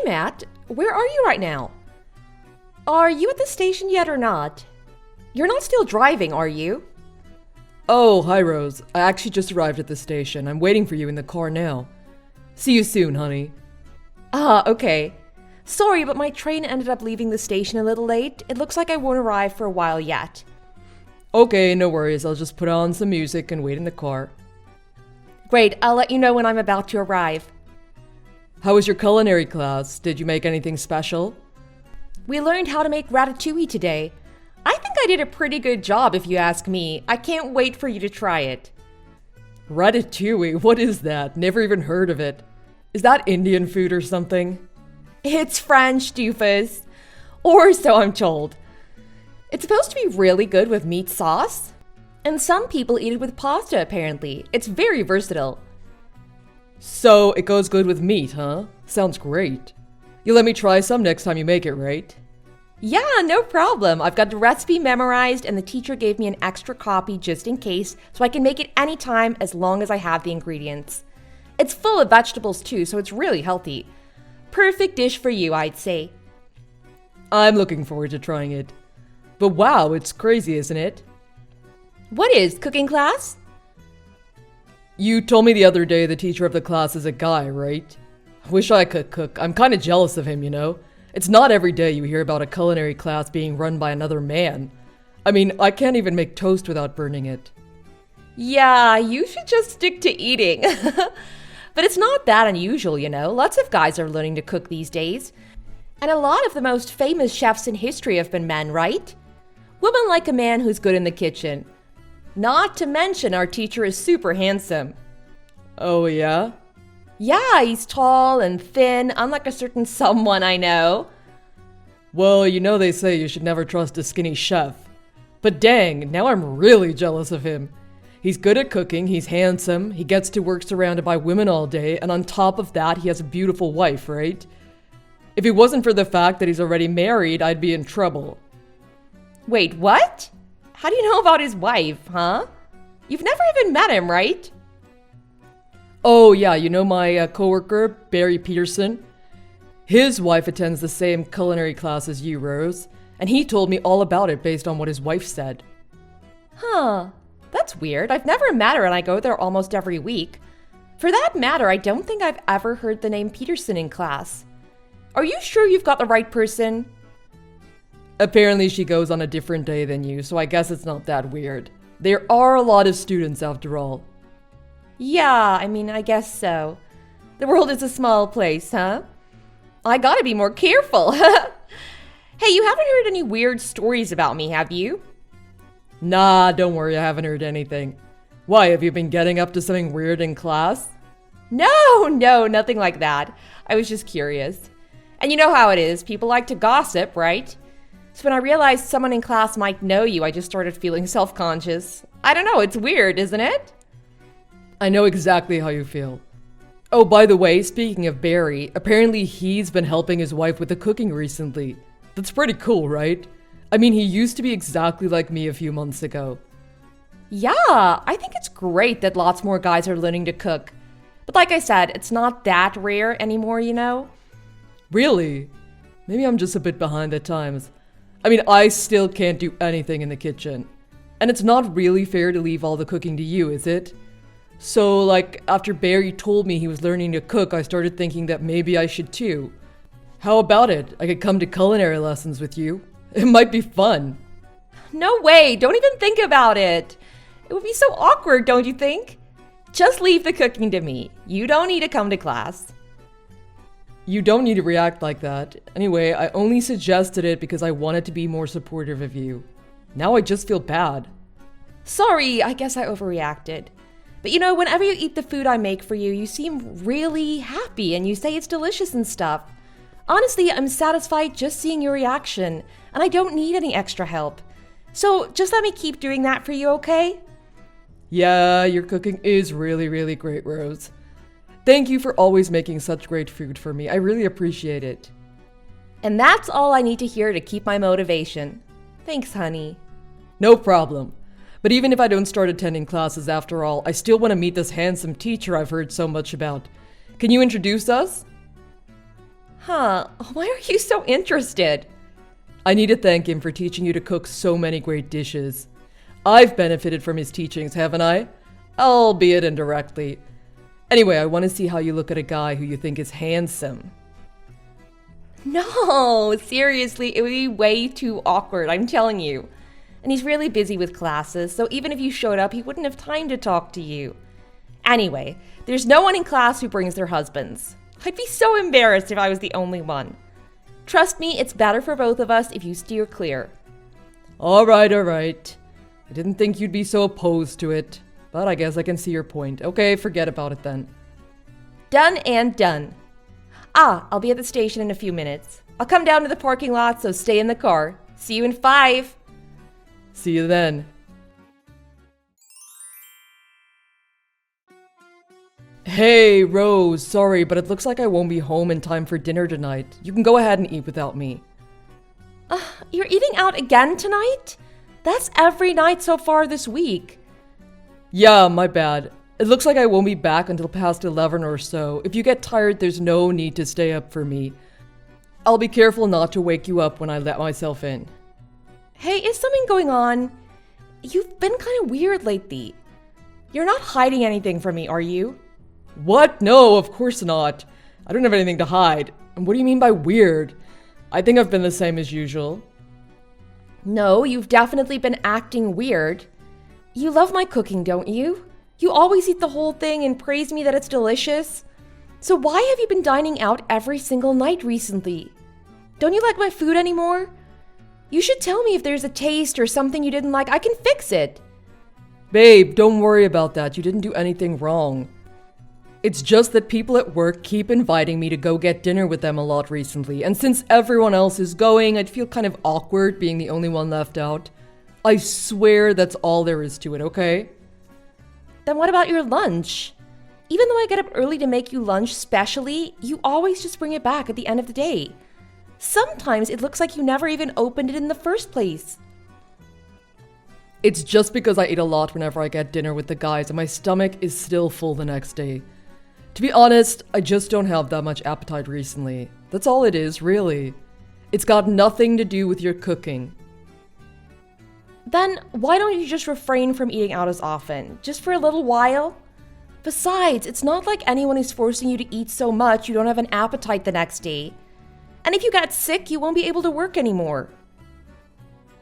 Matt, where are you right now? Are you at the station yet or not? You're not still driving, are you? Oh, hi Rose. I actually just arrived at the station. I'm waiting for you in the car now. See you soon, honey. Ah, okay. Sorry, but my train ended up leaving the station a little late. It looks like I won't arrive for a while yet. Okay, no worries. I'll just put on some music and wait in the car. Great, I'll let you know when I'm about to arrive. How was your culinary class? Did you make anything special? We learned how to make ratatouille today. I think I did a pretty good job if you ask me. I can't wait for you to try it. Ratatouille? What is that? Never even heard of it. Is that Indian food or something? It's French, doofus. Or so I'm told. It's supposed to be really good with meat sauce. And some people eat it with pasta, apparently. It's very versatile. So, it goes good with meat, huh? Sounds great. You'll let me try some next time you make it, right? Yeah, no problem. I've got the recipe memorized and the teacher gave me an extra copy just in case, so I can make it anytime as long as I have the ingredients. It's full of vegetables too, so it's really healthy. Perfect dish for you, I'd say. I'm looking forward to trying it. But wow, it's crazy, isn't it? What is, cooking class? You told me the other day the teacher of the class is a guy, right? I wish I could cook. I'm kind of jealous of him, you know? It's not every day you hear about a culinary class being run by another man. I mean, I can't even make toast without burning it. Yeah, you should just stick to eating. But it's not that unusual, you know? Lots of guys are learning to cook these days. And a lot of the most famous chefs in history have been men, right? Women like a man who's good in the kitchen. Not to mention our teacher is super handsome. Oh, yeah? Yeah, he's tall and thin, unlike a certain someone I know. Well, you know they say you should never trust a skinny chef. But dang, now I'm really jealous of him. He's good at cooking, he's handsome, he gets to work surrounded by women all day, and on top of that, he has a beautiful wife, right? If it wasn't for the fact that he's already married, I'd be in trouble. Wait, what? How do you know about his wife, huh? You've never even met him, right? Oh yeah, you know my coworker, Barry Peterson? His wife attends the same culinary class as you, Rose, and he told me all about it based on what his wife said. Huh, that's weird. I've never met her and I go there almost every week. For that matter, I don't think I've ever heard the name Peterson in class. Are you sure you've got the right person? Apparently she goes on a different day than you, so I guess it's not that weird. There are a lot of students after all. Yeah, I mean, I guess so. The world is a small place, huh? I gotta be more careful. Hey, you haven't heard any weird stories about me, have you? Nah, don't worry, I haven't heard anything. Why, have you been getting up to something weird in class? No, nothing like that. I was just curious. And you know how it is, people like to gossip, right? So when I realized someone in class might know you, I just started feeling self-conscious. I don't know, it's weird, isn't it? I know exactly how you feel. Oh, by the way, speaking of Barry, apparently he's been helping his wife with the cooking recently. That's pretty cool, right? I mean, he used to be exactly like me a few months ago. Yeah, I think it's great that lots more guys are learning to cook. But like I said, it's not that rare anymore, you know? Really? Maybe I'm just a bit behind at times. I mean, I still can't do anything in the kitchen. And it's not really fair to leave all the cooking to you, is it? So, like, after Barry told me he was learning to cook, I started thinking that maybe I should too. How about it? I could come to culinary lessons with you. It might be fun. No way, don't even think about it. It would be so awkward, don't you think? Just leave the cooking to me. You don't need to come to class. You don't need to react like that. Anyway, I only suggested it because I wanted to be more supportive of you. Now I just feel bad. Sorry, I guess I overreacted. But you know, whenever you eat the food I make for you, you seem really happy and you say it's delicious and stuff. Honestly, I'm satisfied just seeing your reaction, and I don't need any extra help. So just let me keep doing that for you, okay? Yeah, your cooking is really, really great, Rose. Thank you for always making such great food for me. I really appreciate it. And that's all I need to hear to keep my motivation. Thanks, honey. No problem. But even if I don't start attending classes after all, I still want to meet this handsome teacher I've heard so much about. Can you introduce us? Huh, why are you so interested? I need to thank him for teaching you to cook so many great dishes. I've benefited from his teachings, haven't I? Albeit indirectly. Anyway, I want to see how you look at a guy who you think is handsome. No, seriously, it would be way too awkward, I'm telling you. And he's really busy with classes, so even if you showed up, he wouldn't have time to talk to you. Anyway, there's no one in class who brings their husbands. I'd be so embarrassed if I was the only one. Trust me, it's better for both of us if you steer clear. All right. I didn't think you'd be so opposed to it, but I guess I can see your point. Okay, forget about it then. Done and done. I'll be at the station in a few minutes. I'll come down to the parking lot, so stay in the car. See you in 5. See you then. Hey, Rose, sorry, but it looks like I won't be home in time for dinner tonight. You can go ahead and eat without me. You're eating out again tonight? That's every night so far this week. Yeah, my bad. It looks like I won't be back until past 11 or so. If you get tired, there's no need to stay up for me. I'll be careful not to wake you up when I let myself in. Hey, is something going on? You've been kind of weird lately. You're not hiding anything from me, are you? What? No, of course not. I don't have anything to hide. And what do you mean by weird? I think I've been the same as usual. No, you've definitely been acting weird. You love my cooking, don't you? You always eat the whole thing and praise me that it's delicious. So why have you been dining out every single night recently? Don't you like my food anymore? You should tell me if there's a taste or something you didn't like. I can fix it. Babe, don't worry about that. You didn't do anything wrong. It's just that people at work keep inviting me to go get dinner with them a lot recently, and since everyone else is going, I'd feel kind of awkward being the only one left out. I swear that's all there is to it, okay? Then what about your lunch? Even though I get up early to make you lunch specially, you always just bring it back at the end of the day. Sometimes it looks like you never even opened it in the first place. It's just because I eat a lot whenever I get dinner with the guys, and my stomach is still full the next day. To be honest, I just don't have that much appetite recently. That's all it is, really. It's got nothing to do with your cooking. Then why don't you just refrain from eating out as often, just for a little while? Besides, it's not like anyone is forcing you to eat so much you don't have an appetite the next day. And if you get sick, you won't be able to work anymore.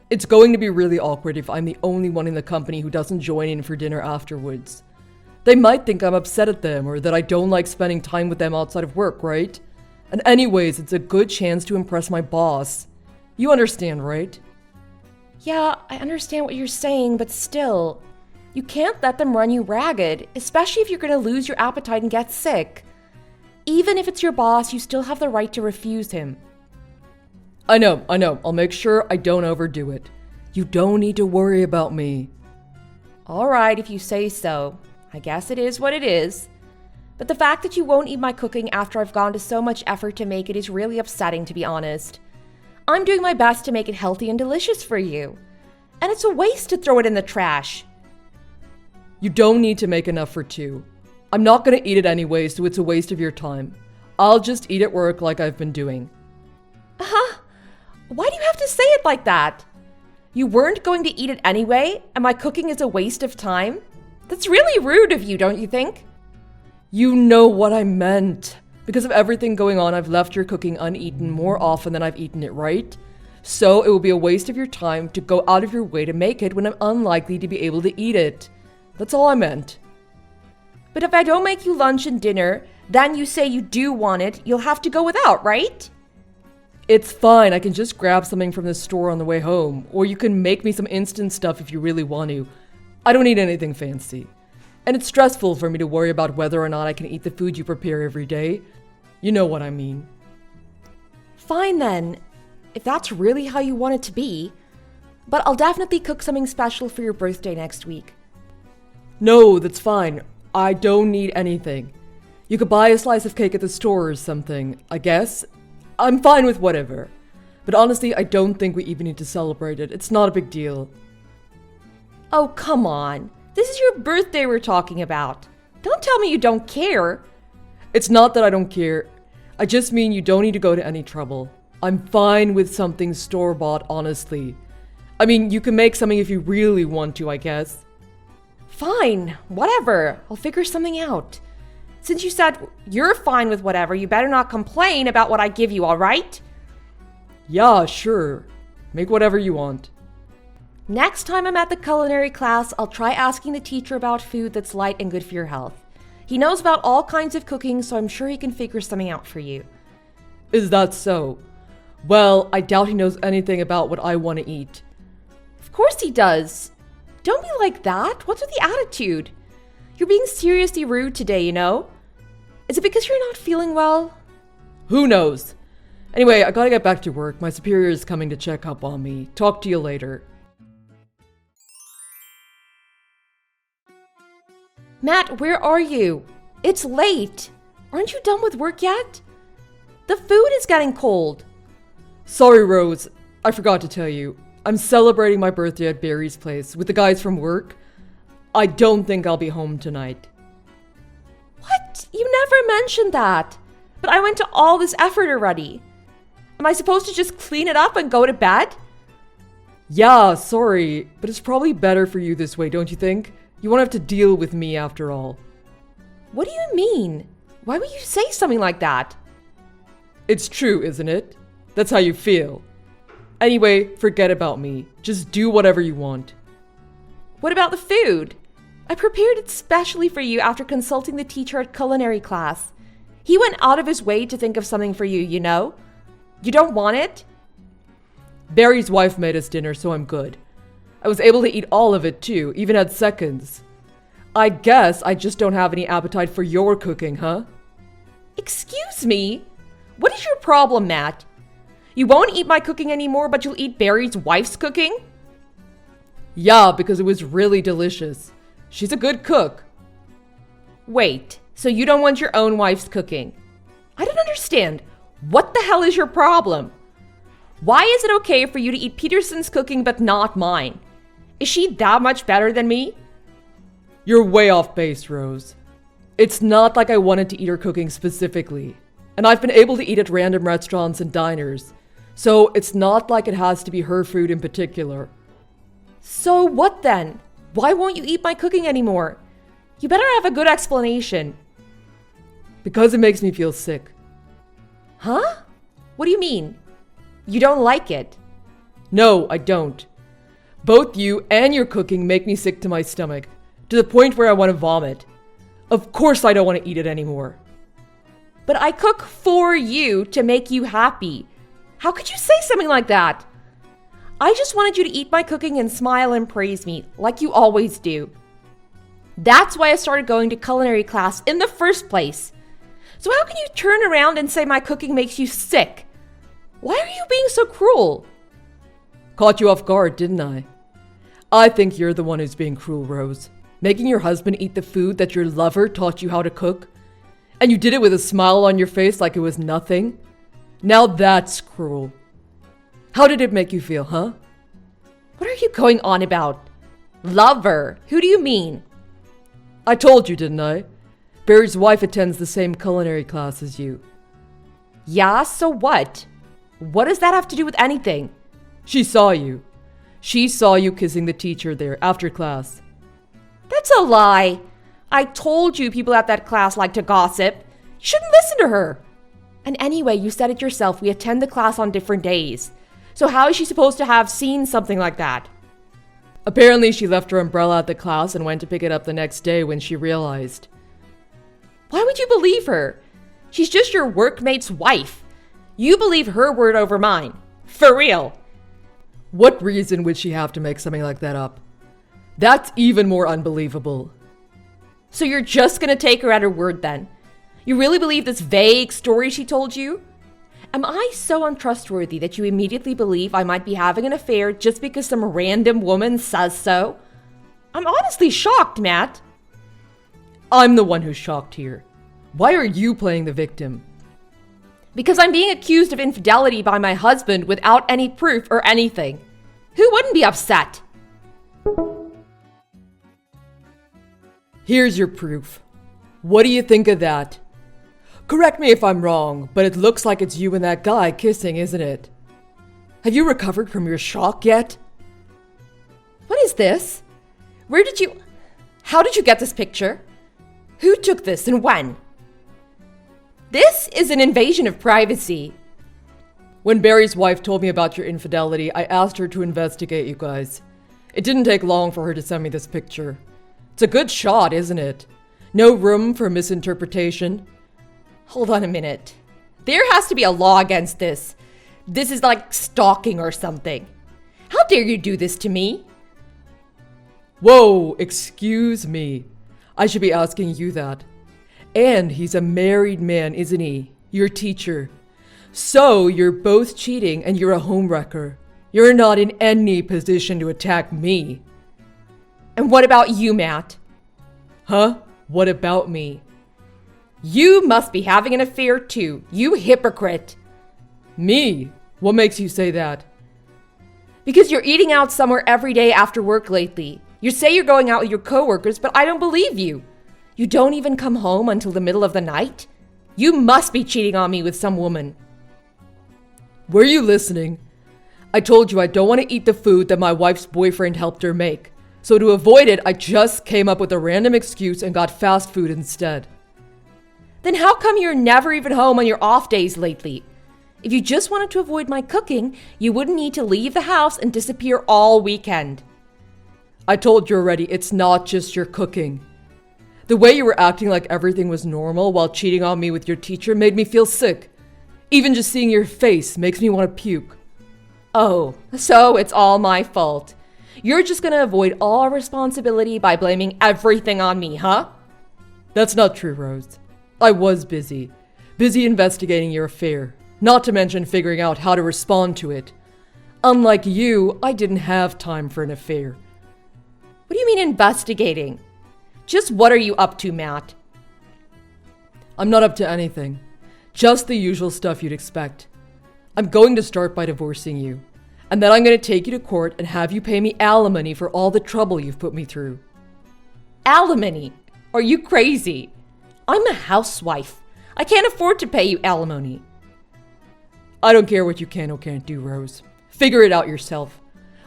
It's going to be really awkward if I'm the only one in the company who doesn't join in for dinner afterwards. They might think I'm upset at them or that I don't like spending time with them outside of work, right? And anyways, it's a good chance to impress my boss. You understand, right? Yeah, I understand what you're saying, but still, you can't let them run you ragged, especially if you're going to lose your appetite and get sick. Even if it's your boss, you still have the right to refuse him. I know. I'll make sure I don't overdo it. You don't need to worry about me. All right, if you say so. I guess it is what it is. But the fact that you won't eat my cooking after I've gone to so much effort to make it is really upsetting, to be honest. I'm doing my best to make it healthy and delicious for you. And it's a waste to throw it in the trash. You don't need to make enough for 2. I'm not gonna eat it anyway, so it's a waste of your time. I'll just eat at work like I've been doing. Huh? Why do you have to say it like that? You weren't going to eat it anyway, and my cooking is a waste of time? That's really rude of you, don't you think? You know what I meant. Because of everything going on, I've left your cooking uneaten more often than I've eaten it, right? So it will be a waste of your time to go out of your way to make it when I'm unlikely to be able to eat it. That's all I meant. But if I don't make you lunch and dinner, then you say you do want it, you'll have to go without, right? It's fine, I can just grab something from the store on the way home. Or you can make me some instant stuff if you really want to. I don't need anything fancy. And it's stressful for me to worry about whether or not I can eat the food you prepare every day. You know what I mean. Fine then, if that's really how you want it to be. But I'll definitely cook something special for your birthday next week. No, that's fine. I don't need anything. You could buy a slice of cake at the store or something, I guess. I'm fine with whatever. But honestly, I don't think we even need to celebrate it. It's not a big deal. Oh, come on. This is your birthday we're talking about. Don't tell me you don't care. It's not that I don't care. I just mean you don't need to go to any trouble. I'm fine with something store-bought, honestly. I mean, you can make something if you really want to, I guess. Fine, whatever. I'll figure something out. Since you said you're fine with whatever, you better not complain about what I give you, alright? Yeah, sure. Make whatever you want. Next time I'm at the culinary class, I'll try asking the teacher about food that's light and good for your health. He knows about all kinds of cooking, so I'm sure he can figure something out for you. Is that so? Well, I doubt he knows anything about what I want to eat. Of course he does. Don't be like that. What's with the attitude? You're being seriously rude today, you know? Is it because you're not feeling well? Who knows? Anyway, I gotta get back to work. My superior is coming to check up on me. Talk to you later. Matt, where are you? It's late. Aren't you done with work yet? The food is getting cold. Sorry, Rose. I forgot to tell you. I'm celebrating my birthday at Barry's place with the guys from work. I don't think I'll be home tonight. What? You never mentioned that. But I went to all this effort already. Am I supposed to just clean it up and go to bed? Yeah, sorry, but it's probably better for you this way, don't you think? You won't have to deal with me after all. What do you mean? Why would you say something like that? It's true, isn't it? That's how you feel. Anyway, forget about me. Just do whatever you want. What about the food? I prepared it specially for you after consulting the teacher at culinary class. He went out of his way to think of something for you, you know? You don't want it? Barry's wife made us dinner, so I'm good. I was able to eat all of it too, even had seconds. I guess I just don't have any appetite for your cooking, huh? Excuse me? What is your problem, Matt? You won't eat my cooking anymore, but you'll eat Barry's wife's cooking? Yeah, because it was really delicious. She's a good cook. Wait, so you don't want your own wife's cooking? I don't understand. What the hell is your problem? Why is it okay for you to eat Peterson's cooking but not mine? Is she that much better than me? You're way off base, Rose. It's not like I wanted to eat her cooking specifically. And I've been able to eat at random restaurants and diners. So it's not like it has to be her food in particular. So what then? Why won't you eat my cooking anymore? You better have a good explanation. Because it makes me feel sick. Huh? What do you mean? You don't like it? No, I don't. Both you and your cooking make me sick to my stomach, to the point where I want to vomit. Of course I don't want to eat it anymore. But I cook for you to make you happy. How could you say something like that? I just wanted you to eat my cooking and smile and praise me, like you always do. That's why I started going to culinary class in the first place. So how can you turn around and say my cooking makes you sick? Why are you being so cruel? Caught you off guard, didn't I? I think you're the one who's being cruel, Rose. Making your husband eat the food that your lover taught you how to cook. And you did it with a smile on your face like it was nothing. Now that's cruel. How did it make you feel, huh? What are you going on about? Lover? Who do you mean? I told you, didn't I? Barry's wife attends the same culinary class as you. Yeah, so what? What does that have to do with anything? She saw you. She saw you kissing the teacher there after class. That's a lie. I told you people at that class like to gossip. You shouldn't listen to her. And anyway, you said it yourself, we attend the class on different days. So how is she supposed to have seen something like that? Apparently she left her umbrella at the class and went to pick it up the next day when she realized. Why would you believe her? She's just your workmate's wife. You believe her word over mine. For real. What reason would she have to make something like that up? That's even more unbelievable. So you're just gonna take her at her word then? You really believe this vague story she told you? Am I so untrustworthy that you immediately believe I might be having an affair just because some random woman says so? I'm honestly shocked, Matt. I'm the one who's shocked here. Why are you playing the victim? Because I'm being accused of infidelity by my husband without any proof or anything. Who wouldn't be upset? Here's your proof. What do you think of that? Correct me if I'm wrong, but it looks like it's you and that guy kissing, isn't it? Have you recovered from your shock yet? What is this? How did you get this picture? Who took this and when? This is an invasion of privacy. When Barry's wife told me about your infidelity, I asked her to investigate you guys. It didn't take long for her to send me this picture. It's a good shot, isn't it? No room for misinterpretation. Hold on a minute. There has to be a law against this. This is like stalking or something. How dare you do this to me? Whoa, excuse me. I should be asking you that. And he's a married man, isn't he? Your teacher. So you're both cheating and you're a homewrecker. You're not in any position to attack me. And what about you, Matt? Huh? What about me? You must be having an affair too, you hypocrite. Me? What makes you say that? Because you're eating out somewhere every day after work lately. You say you're going out with your coworkers, but I don't believe you. You don't even come home until the middle of the night? You must be cheating on me with some woman. Were you listening? I told you I don't want to eat the food that my wife's boyfriend helped her make. So to avoid it, I just came up with a random excuse and got fast food instead. Then how come you're never even home on your off days lately? If you just wanted to avoid my cooking, you wouldn't need to leave the house and disappear all weekend. I told you already, it's not just your cooking. The way you were acting like everything was normal while cheating on me with your teacher made me feel sick. Even just seeing your face makes me want to puke. Oh, so it's all my fault. You're just gonna avoid all responsibility by blaming everything on me, huh? That's not true, Rose. I was busy. Busy investigating your affair. Not to mention figuring out how to respond to it. Unlike you, I didn't have time for an affair. What do you mean investigating? Just what are you up to, Matt? I'm not up to anything. Just the usual stuff you'd expect. I'm going to start by divorcing you. And then I'm going to take you to court and have you pay me alimony for all the trouble you've put me through. Alimony? Are you crazy? I'm a housewife. I can't afford to pay you alimony. I don't care what you can or can't do, Rose. Figure it out yourself.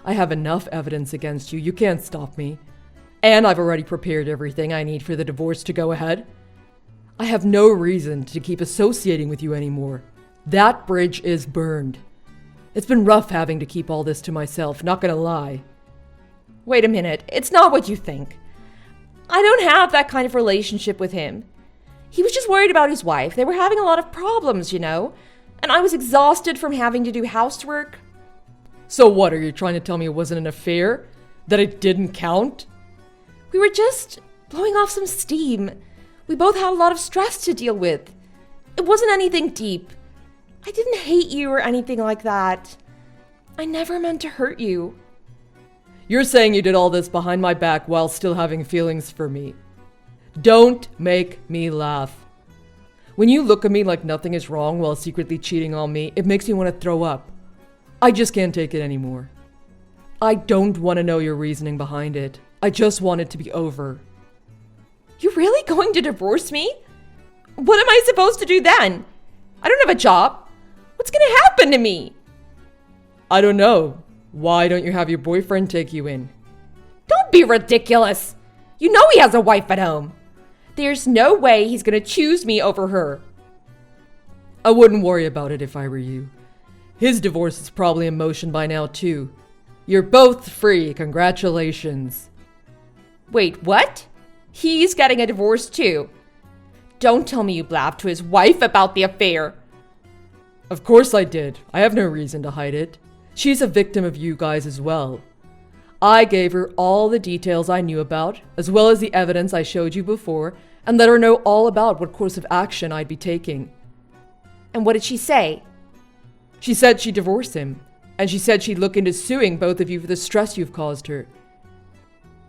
I have enough evidence against you. You can't stop me. And I've already prepared everything I need for the divorce to go ahead. I have no reason to keep associating with you anymore. That bridge is burned. It's been rough having to keep all this to myself, not gonna lie. Wait a minute, it's not what you think. I don't have that kind of relationship with him. He was just worried about his wife. They were having a lot of problems, you know? And I was exhausted from having to do housework. So what, are you trying to tell me it wasn't an affair? That it didn't count? We were just blowing off some steam. We both had a lot of stress to deal with. It wasn't anything deep. I didn't hate you or anything like that. I never meant to hurt you. You're saying you did all this behind my back while still having feelings for me. Don't make me laugh. When you look at me like nothing is wrong while secretly cheating on me, it makes me want to throw up. I just can't take it anymore. I don't want to know your reasoning behind it. I just want it to be over. You're really going to divorce me? What am I supposed to do then? I don't have a job. What's going to happen to me? I don't know. Why don't you have your boyfriend take you in? Don't be ridiculous. You know he has a wife at home. There's no way he's going to choose me over her. I wouldn't worry about it if I were you. His divorce is probably in motion by now too. You're both free, congratulations. Wait, what? He's getting a divorce too. Don't tell me you blabbed to his wife about the affair. Of course I did. I have no reason to hide it. She's a victim of you guys as well. I gave her all the details I knew about, as well as the evidence I showed you before, and let her know all about what course of action I'd be taking. And what did she say? She said she'd divorce him, and she said she'd look into suing both of you for the stress you've caused her.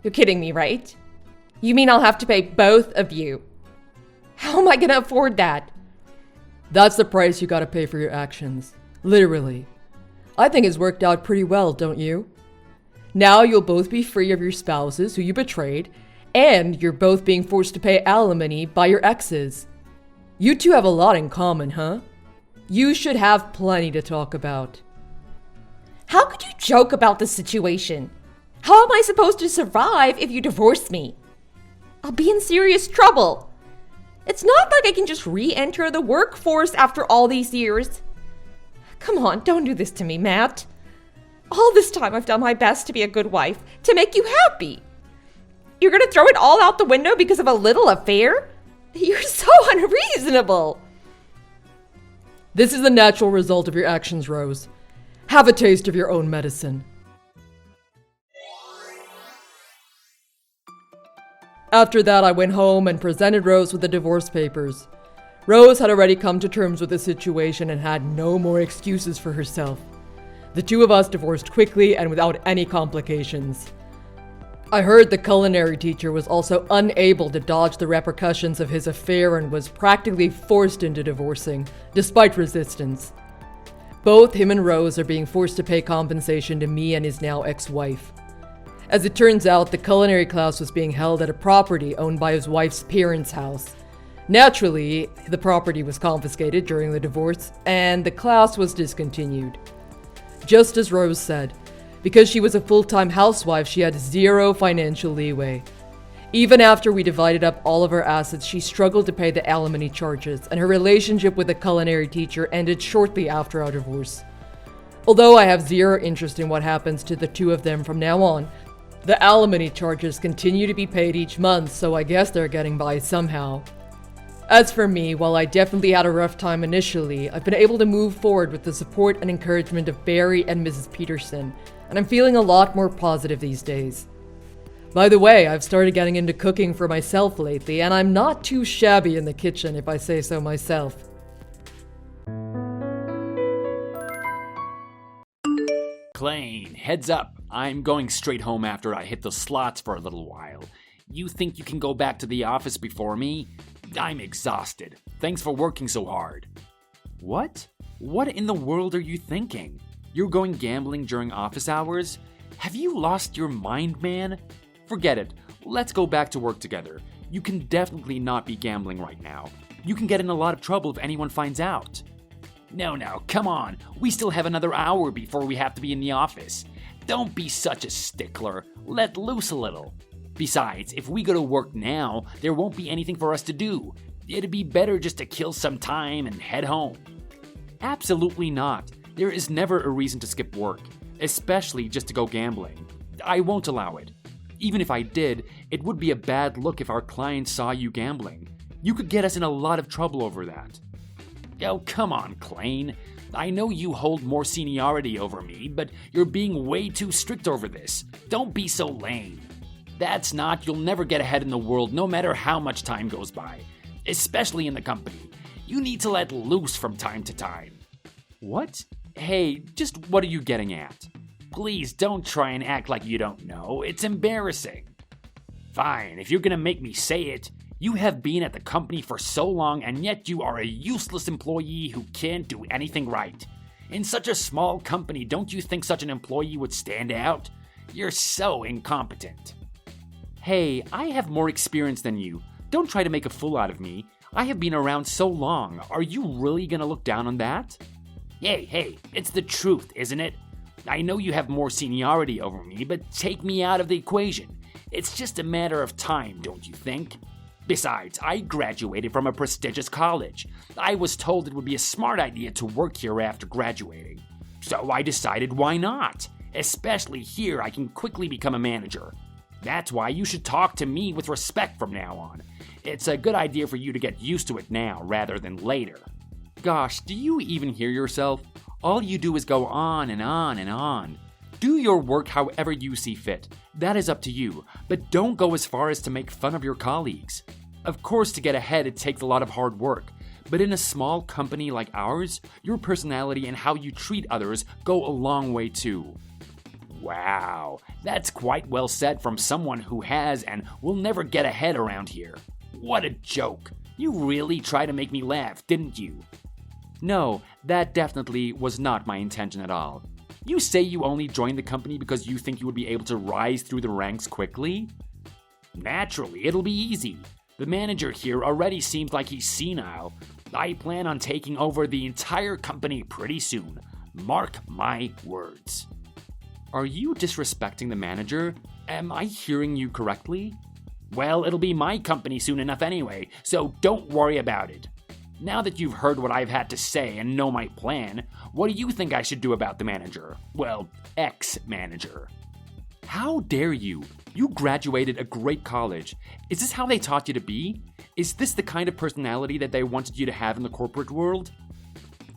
You're kidding me, right? You mean I'll have to pay both of you? How am I gonna afford that? That's the price you gotta pay for your actions. Literally. I think it's worked out pretty well, don't you? Now you'll both be free of your spouses who you betrayed, and you're both being forced to pay alimony by your exes. You two have a lot in common, huh? You should have plenty to talk about. How could you joke about this situation? How am I supposed to survive if you divorce me? I'll be in serious trouble. It's not like I can just re-enter the workforce after all these years. Come on, don't do this to me, Matt. All this time I've done my best to be a good wife, to make you happy. You're gonna throw it all out the window because of a little affair? You're so unreasonable. This is the natural result of your actions, Rose. Have a taste of your own medicine. After that, I went home and presented Rose with the divorce papers. Rose had already come to terms with the situation and had no more excuses for herself. The two of us divorced quickly and without any complications. I heard the culinary teacher was also unable to dodge the repercussions of his affair and was practically forced into divorcing, despite resistance. Both him and Rose are being forced to pay compensation to me and his now ex-wife. As it turns out, the culinary class was being held at a property owned by his wife's parents' house. Naturally, the property was confiscated during the divorce, and the class was discontinued. Just as Rose said, because she was a full-time housewife, she had zero financial leeway. Even after we divided up all of her assets, she struggled to pay the alimony charges, and her relationship with the culinary teacher ended shortly after our divorce. Although I have zero interest in what happens to the two of them from now on, the alimony charges continue to be paid each month, so I guess they're getting by somehow. As for me, while I definitely had a rough time initially, I've been able to move forward with the support and encouragement of Barry and Mrs. Peterson, and I'm feeling a lot more positive these days. By the way, I've started getting into cooking for myself lately, and I'm not too shabby in the kitchen if I say so myself. Klein, heads up. I'm going straight home after I hit the slots for a little while. You think you can go back to the office before me? I'm exhausted. Thanks for working so hard. What? What in the world are you thinking? You're going gambling during office hours? Have you lost your mind, man? Forget it. Let's go back to work together. You can definitely not be gambling right now. You can get in a lot of trouble if anyone finds out. No, come on. We still have another hour before we have to be in the office. Don't be such a stickler. Let loose a little. Besides, if we go to work now, there won't be anything for us to do. It'd be better just to kill some time and head home. Absolutely not. There is never a reason to skip work, especially just to go gambling. I won't allow it. Even if I did, it would be a bad look if our clients saw you gambling. You could get us in a lot of trouble over that. Oh, come on, Klein. I know you hold more seniority over me, but you're being way too strict over this. Don't be so lame. That's not, you'll never get ahead in the world no matter how much time goes by, especially in the company. You need to let loose from time to time. What? Hey, just what are you getting at? Please don't try and act like you don't know. It's embarrassing. Fine, if you're gonna make me say it, you have been at the company for so long and yet you are a useless employee who can't do anything right. In such a small company, don't you think such an employee would stand out? You're so incompetent. Hey, I have more experience than you. Don't try to make a fool out of me. I have been around so long. Are you really gonna look down on that? Hey, it's the truth, isn't it? I know you have more seniority over me, but take me out of the equation. It's just a matter of time, don't you think? Besides, I graduated from a prestigious college. I was told it would be a smart idea to work here after graduating. So I decided why not? Especially here, I can quickly become a manager. That's why you should talk to me with respect from now on. It's a good idea for you to get used to it now rather than later. Gosh, do you even hear yourself? All you do is go on and on and on. Do your work however you see fit. That is up to you, but don't go as far as to make fun of your colleagues. Of course, to get ahead, it takes a lot of hard work. But in a small company like ours, your personality and how you treat others go a long way too. Wow, that's quite well said from someone who has and will never get ahead around here. What a joke. You really tried to make me laugh, didn't you? No, that definitely was not my intention at all. You say you only joined the company because you think you would be able to rise through the ranks quickly? Naturally, it'll be easy. The manager here already seems like he's senile. I plan on taking over the entire company pretty soon. Mark my words. Are you disrespecting the manager? Am I hearing you correctly? Well, it'll be my company soon enough anyway, so don't worry about it. Now that you've heard what I've had to say and know my plan, what do you think I should do about the manager? Well, ex-manager. How dare you? You graduated a great college. Is this how they taught you to be? Is this the kind of personality that they wanted you to have in the corporate world?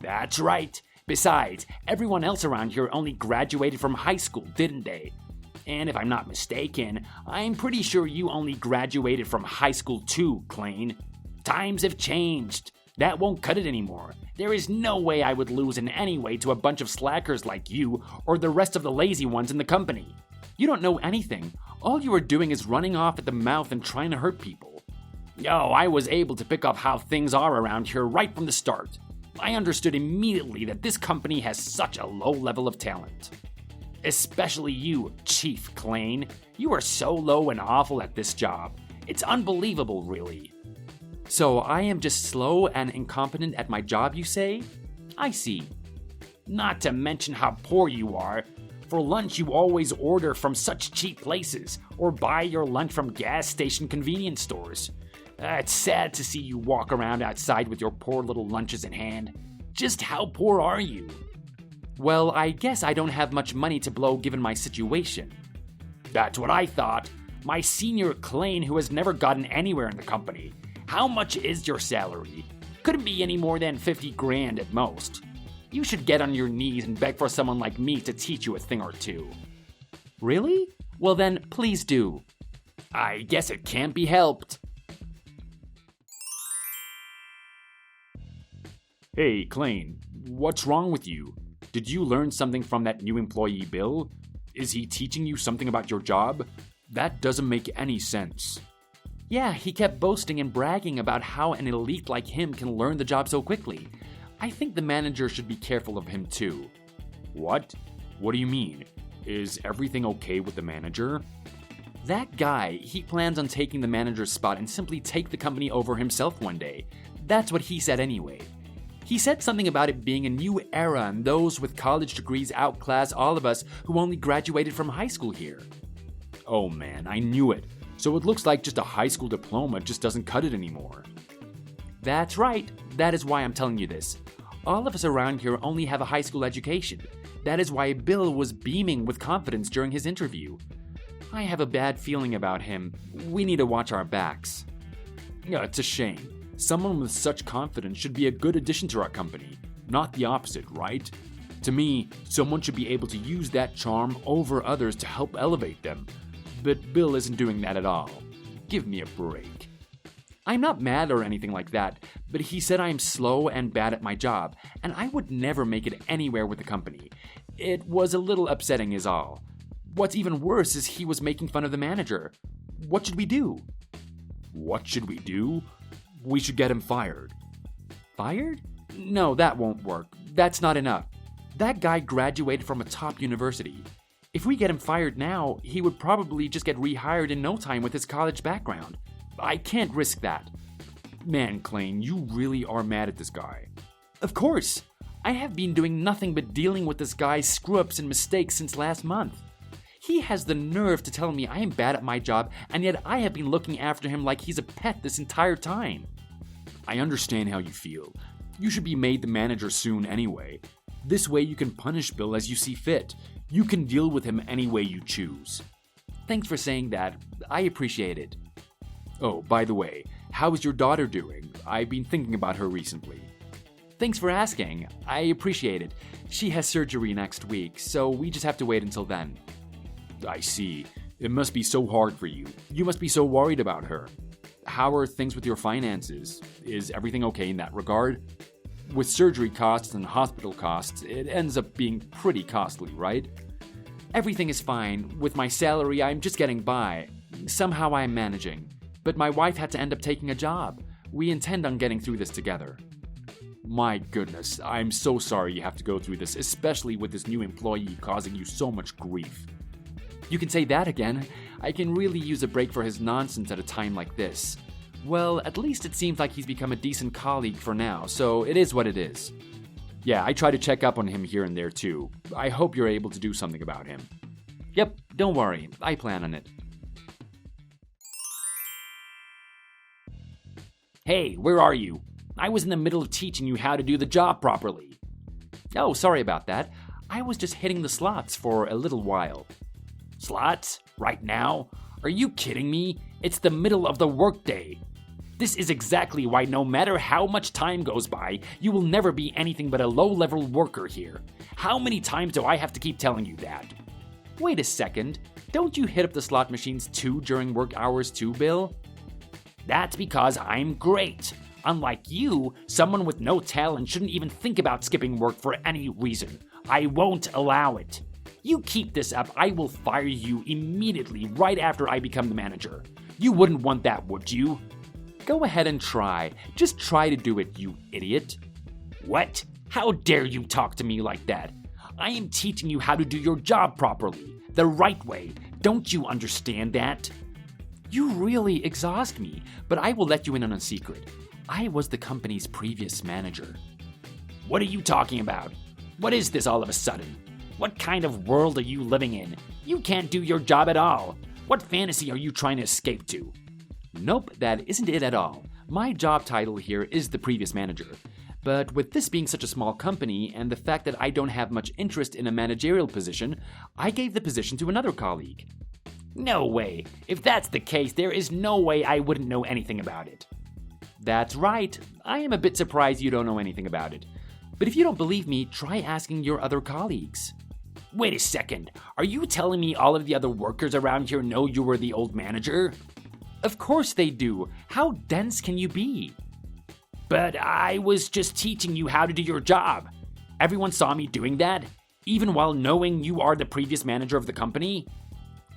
That's right. Besides, everyone else around here only graduated from high school, didn't they? And if I'm not mistaken, I'm pretty sure you only graduated from high school too, Klain. Times have changed. That won't cut it anymore. There is no way I would lose in any way to a bunch of slackers like you or the rest of the lazy ones in the company. You don't know anything. All you are doing is running off at the mouth and trying to hurt people. I was able to pick up how things are around here right from the start. I understood immediately that this company has such a low level of talent. Especially you, Chief Klain. You are so low and awful at this job. It's unbelievable, really. So I am just slow and incompetent at my job, you say? I see. Not to mention how poor you are. For lunch, you always order from such cheap places, or buy your lunch from gas station convenience stores. It's sad to see you walk around outside with your poor little lunches in hand. Just how poor are you? Well, I guess I don't have much money to blow given my situation. That's what I thought. My senior Klain, who has never gotten anywhere in the company. How much is your salary? Couldn't be any more than 50 grand at most. You should get on your knees and beg for someone like me to teach you a thing or two. Really? Well then, please do. I guess it can't be helped. Hey, Klain, what's wrong with you? Did you learn something from that new employee, Bill? Is he teaching you something about your job? That doesn't make any sense. Yeah, he kept boasting and bragging about how an elite like him can learn the job so quickly. I think the manager should be careful of him too. What? What do you mean? Is everything okay with the manager? That guy, he plans on taking the manager's spot and simply take the company over himself one day. That's what he said anyway. He said something about it being a new era and those with college degrees outclass all of us who only graduated from high school here. Oh man, I knew it. So it looks like just a high school diploma just doesn't cut it anymore. That's right. That is why I'm telling you this. All of us around here only have a high school education. That is why Bill was beaming with confidence during his interview. I have a bad feeling about him. We need to watch our backs. Yeah, it's a shame. Someone with such confidence should be a good addition to our company, not the opposite, right? To me, someone should be able to use that charm over others to help elevate them. But Bill isn't doing that at all. Give me a break. I'm not mad or anything like that, but he said I am slow and bad at my job, and I would never make it anywhere with the company. It was a little upsetting is all. What's even worse is he was making fun of the manager. What should we do? What should we do? We should get him fired. Fired? No, that won't work. That's not enough. That guy graduated from a top university. If we get him fired now, he would probably just get rehired in no time with his college background. I can't risk that. Man, Klain, you really are mad at this guy. Of course. I have been doing nothing but dealing with this guy's screw-ups and mistakes since last month. He has the nerve to tell me I am bad at my job, and yet I have been looking after him like he's a pet this entire time. I understand how you feel. You should be made the manager soon anyway. This way you can punish Bill as you see fit. You can deal with him any way you choose. Thanks for saying that. I appreciate it. Oh, by the way, how is your daughter doing? I've been thinking about her recently. Thanks for asking. I appreciate it. She has surgery next week, so we just have to wait until then. I see. It must be so hard for you. You must be so worried about her. How are things with your finances? Is everything okay in that regard? With surgery costs and hospital costs, it ends up being pretty costly, right? Everything is fine. With my salary, I'm just getting by. Somehow I'm managing. But my wife had to end up taking a job. We intend on getting through this together. My goodness, I'm so sorry you have to go through this, especially with this new employee causing you so much grief. You can say that again. I can really use a break for his nonsense at a time like this. Well, at least it seems like he's become a decent colleague for now, so it is what it is. Yeah, I try to check up on him here and there too. I hope you're able to do something about him. Yep, don't worry, I plan on it. Hey, where are you? I was in the middle of teaching you how to do the job properly. Oh, sorry about that. I was just hitting the slots for a little while. Slots? Right now? Are you kidding me? It's the middle of the workday. This is exactly why no matter how much time goes by, you will never be anything but a low-level worker here. How many times do I have to keep telling you that? Wait a second. Don't you hit up the slot machines too during work hours too, Bill? That's because I'm great. Unlike you, someone with no talent shouldn't even think about skipping work for any reason. I won't allow it. You keep this up, I will fire you immediately right after I become the manager. You wouldn't want that, would you? Go ahead and try. Just try to do it, you idiot. What? How dare you talk to me like that? I am teaching you how to do your job properly, the right way. Don't you understand that? You really exhaust me, but I will let you in on a secret. I was the company's previous manager. What are you talking about? What is this all of a sudden? What kind of world are you living in? You can't do your job at all. What fantasy are you trying to escape to? Nope, that isn't it at all. My job title here is the previous manager. But with this being such a small company and the fact that I don't have much interest in a managerial position, I gave the position to another colleague. No way. If that's the case, there is no way I wouldn't know anything about it. That's right. I am a bit surprised you don't know anything about it. But if you don't believe me, try asking your other colleagues. Wait a second. Are you telling me all of the other workers around here know you were the old manager? Of course they do. How dense can you be? But I was just teaching you how to do your job. Everyone saw me doing that, even while knowing you are the previous manager of the company?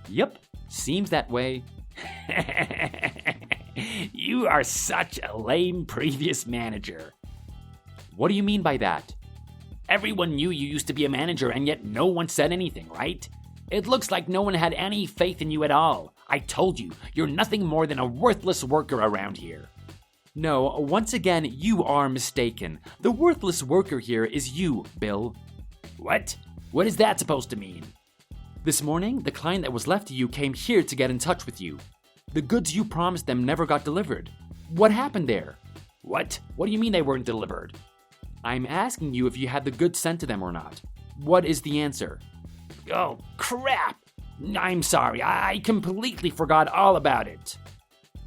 Yep, seems that way. You are such a lame previous manager. What do you mean by that? Everyone knew you used to be a manager and yet no one said anything, right? It looks like no one had any faith in you at all. I told you, you're nothing more than a worthless worker around here. No, once again, you are mistaken. The worthless worker here is you, Bill. What? What is that supposed to mean? This morning, the client that was left to you came here to get in touch with you. The goods you promised them never got delivered. What happened there? What? What do you mean they weren't delivered? I'm asking you if you had the goods sent to them or not. What is the answer? Oh, crap! I'm sorry, I completely forgot all about it.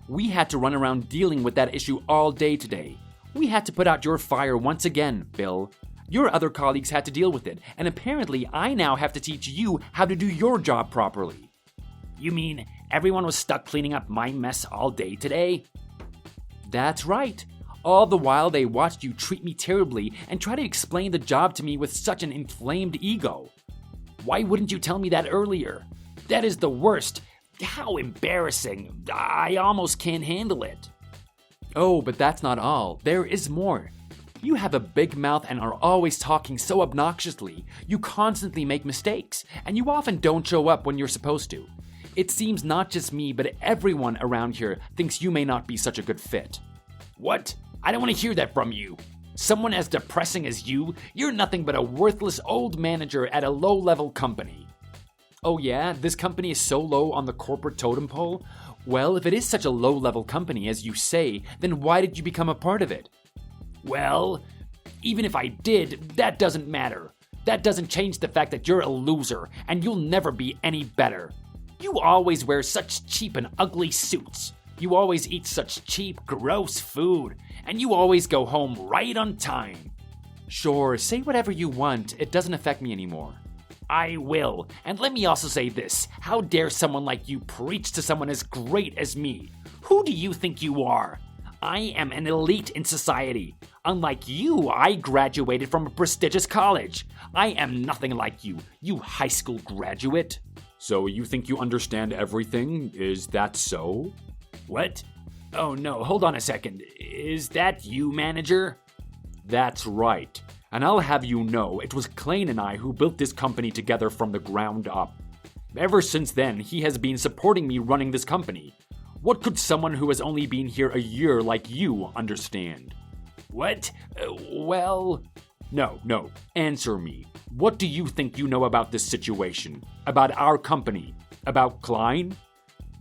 We had to run around dealing with that issue all day today. We had to put out your fire once again, Bill. Your other colleagues had to deal with it, and apparently I now have to teach you how to do your job properly. You mean everyone was stuck cleaning up my mess all day today? That's right. All the while they watched you treat me terribly and try to explain the job to me with such an inflamed ego. Why wouldn't you tell me that earlier? That is the worst. How embarrassing. I almost can't handle it. Oh, but that's not all. There is more. You have a big mouth and are always talking so obnoxiously. You constantly make mistakes, and you often don't show up when you're supposed to. It seems not just me, but everyone around here thinks you may not be such a good fit. What? I don't want to hear that from you. Someone as depressing as you're nothing but a worthless old manager at a low-level company. Oh yeah, this company is so low on the corporate totem pole? Well, if it is such a low-level company as you say, then why did you become a part of it? Well, even if I did, that doesn't matter. That doesn't change the fact that you're a loser, and you'll never be any better. You always wear such cheap and ugly suits. You always eat such cheap, gross food, and you always go home right on time. Sure, say whatever you want. It doesn't affect me anymore. I will. And let me also say this. How dare someone like you preach to someone as great as me? Who do you think you are? I am an elite in society. Unlike you, I graduated from a prestigious college. I am nothing like you, you high school graduate. So you think you understand everything? Is that so? What? Oh no, hold on a second. Is that you, manager? That's right. And I'll have you know, it was Klein and I who built this company together from the ground up. Ever since then, he has been supporting me running this company. What could someone who has only been here a year like you understand? What? No. Answer me. What do you think you know about this situation? About our company? About Klein?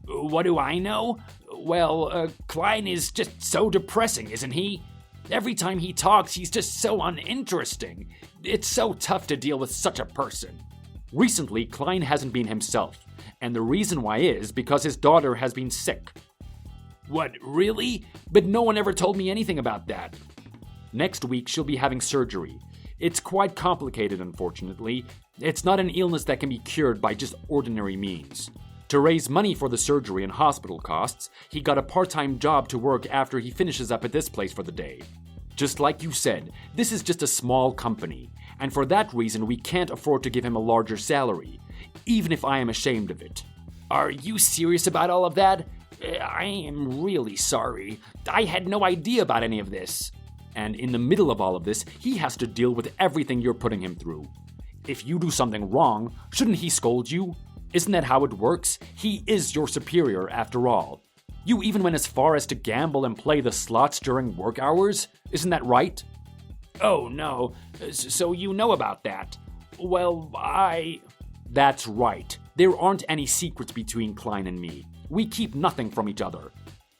What do I know? Well, Klein is just so depressing, isn't he? Every time he talks, he's just so uninteresting. It's so tough to deal with such a person. Recently, Klein hasn't been himself, and the reason why is because his daughter has been sick. What, really? But no one ever told me anything about that. Next week, she'll be having surgery. It's quite complicated, unfortunately. It's not an illness that can be cured by just ordinary means. To raise money for the surgery and hospital costs, he got a part-time job to work after he finishes up at this place for the day. Just like you said, this is just a small company, and for that reason we can't afford to give him a larger salary, even if I am ashamed of it. Are you serious about all of that? I am really sorry. I had no idea about any of this. And in the middle of all of this, he has to deal with everything you're putting him through. If you do something wrong, shouldn't he scold you? Isn't that how it works? He is your superior, after all. You even went as far as to gamble and play the slots during work hours? Isn't that right? Oh, no. So you know about that. Well, That's right. There aren't any secrets between Klein and me. We keep nothing from each other.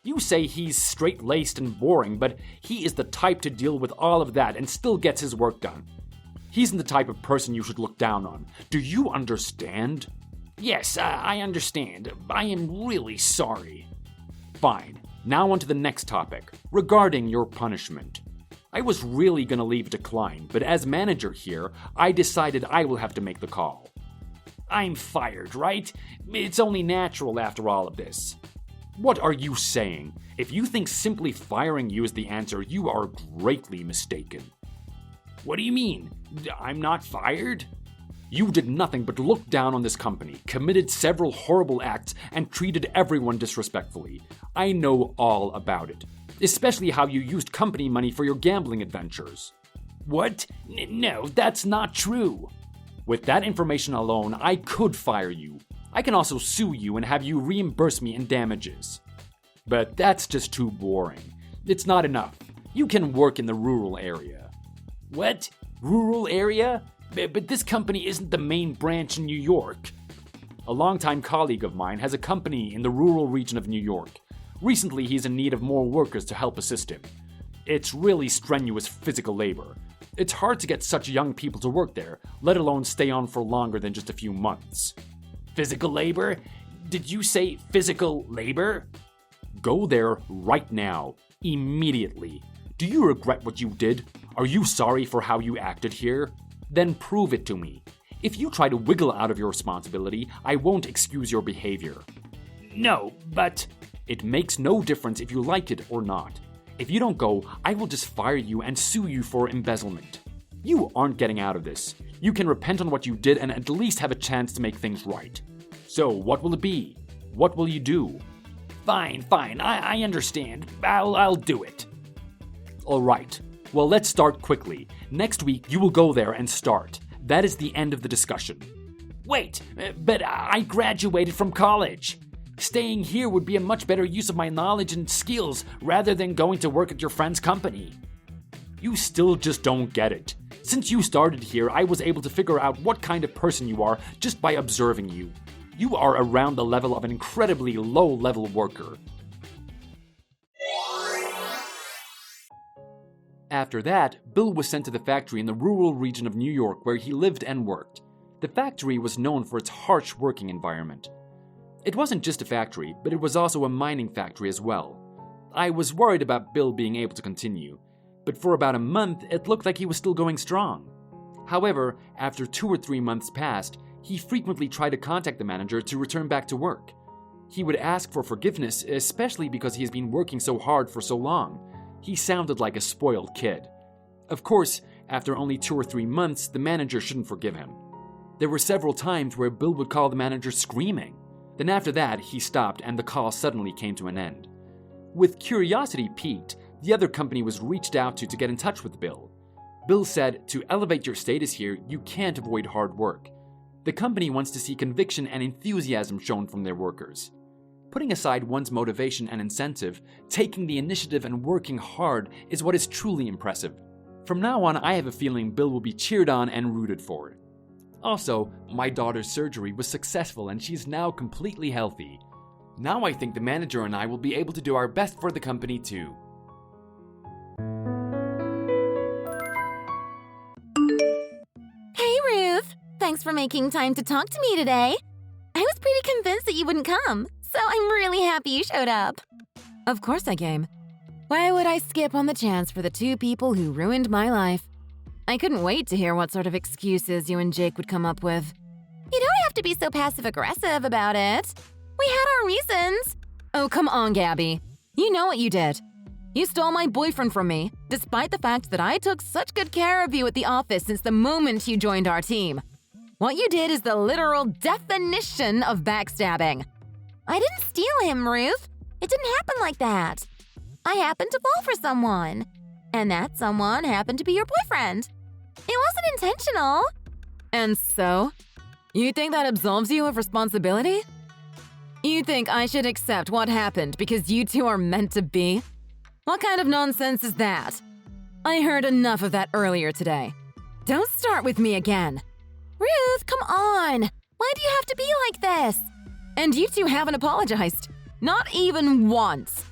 You say he's straight-laced and boring, but he is the type to deal with all of that and still gets his work done. He's the type of person you should look down on. Do you understand? Yes, I understand. I am really sorry. Fine. Now on to the next topic, regarding your punishment. I was really gonna leave it to Klein, but as manager here, I decided I will have to make the call. I'm fired, right? It's only natural after all of this. What are you saying? If you think simply firing you is the answer, you are greatly mistaken. What do you mean? I'm not fired? You did nothing but look down on this company, committed several horrible acts, and treated everyone disrespectfully. I know all about it, especially how you used company money for your gambling adventures. What? No, that's not true. With that information alone, I could fire you. I can also sue you and have you reimburse me in damages. But that's just too boring. It's not enough. You can work in the rural area. What? Rural area? But this company isn't the main branch in New York. A longtime colleague of mine has a company in the rural region of New York. Recently, he's in need of more workers to help assist him. It's really strenuous physical labor. It's hard to get such young people to work there, let alone stay on for longer than just a few months. Physical labor? Did you say physical labor? Go there right now, immediately. Do you regret what you did? Are you sorry for how you acted here? Then prove it to me. If you try to wiggle out of your responsibility, I won't excuse your behavior. No, but... It makes no difference if you like it or not. If you don't go, I will just fire you and sue you for embezzlement. You aren't getting out of this. You can repent on what you did and at least have a chance to make things right. So, what will it be? What will you do? Fine, I understand. I'll do it. Alright. Well, let's start quickly. Next week, you will go there and start. That is the end of the discussion. Wait, but I graduated from college. Staying here would be a much better use of my knowledge and skills rather than going to work at your friend's company. You still just don't get it. Since you started here, I was able to figure out what kind of person you are just by observing you. You are around the level of an incredibly low-level worker. After that, Bill was sent to the factory in the rural region of New York where he lived and worked. The factory was known for its harsh working environment. It wasn't just a factory, but it was also a mining factory as well. I was worried about Bill being able to continue, but for about a month, it looked like he was still going strong. However, after 2 or 3 months passed, he frequently tried to contact the manager to return back to work. He would ask for forgiveness, especially because he has been working so hard for so long. He sounded like a spoiled kid. Of course, after only 2 or 3 months, the manager shouldn't forgive him. There were several times where Bill would call the manager screaming. Then after that, he stopped and the call suddenly came to an end. With curiosity piqued, the other company was reached out to get in touch with Bill. Bill said, to elevate your status here, you can't avoid hard work. The company wants to see conviction and enthusiasm shown from their workers. Putting aside one's motivation and incentive, taking the initiative and working hard is what is truly impressive. From now on, I have a feeling Bill will be cheered on and rooted for. Also, my daughter's surgery was successful and she's now completely healthy. Now I think the manager and I will be able to do our best for the company too. Hey, Ruth. Thanks for making time to talk to me today. I was pretty convinced that you wouldn't come, so I'm really happy you showed up. Of course I came. Why would I skip on the chance for the two people who ruined my life? I couldn't wait to hear what sort of excuses you and Jake would come up with. You don't have to be so passive-aggressive about it. We had our reasons. Oh, come on, Gabby. You know what you did. You stole my boyfriend from me, despite the fact that I took such good care of you at the office since the moment you joined our team. What you did is the literal definition of backstabbing. I didn't steal him, Ruth. It didn't happen like that. I happened to fall for someone, and that someone happened to be your boyfriend. It wasn't intentional. And so? You think that absolves you of responsibility? You think I should accept what happened because you two are meant to be? What kind of nonsense is that? I heard enough of that earlier today. Don't start with me again. Ruth, come on! Why do you have to be like this? And you two haven't apologized. Not even once.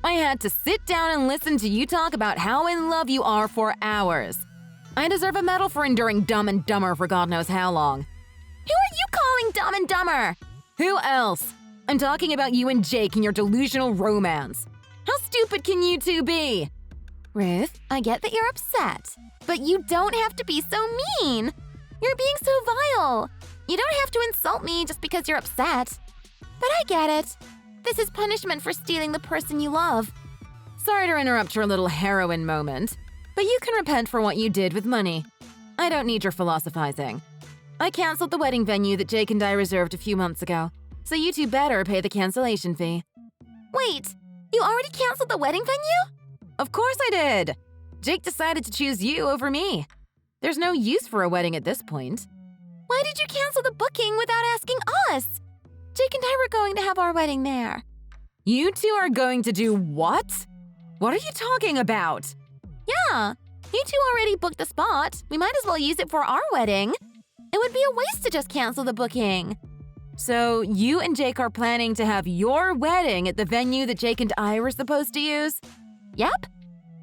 I had to sit down and listen to you talk about how in love you are for hours. I deserve a medal for enduring Dumb and Dumber for God knows how long. Who are you calling Dumb and Dumber? Who else? I'm talking about you and Jake and your delusional romance. How stupid can you two be? Ruth, I get that you're upset, but you don't have to be so mean. You're being so vile. You don't have to insult me just because you're upset. But I get it. This is punishment for stealing the person you love. Sorry to interrupt your little heroine moment, but you can repent for what you did with money. I don't need your philosophizing. I canceled the wedding venue that Jake and I reserved a few months ago, so you two better pay the cancellation fee. Wait, you already canceled the wedding venue? Of course I did. Jake decided to choose you over me. There's no use for a wedding at this point. Why did you cancel the booking without asking us? Jake and I were going to have our wedding there. You two are going to do what? What are you talking about? Yeah, you two already booked the spot. We might as well use it for our wedding. It would be a waste to just cancel the booking. So you and Jake are planning to have your wedding at the venue that Jake and I were supposed to use? Yep.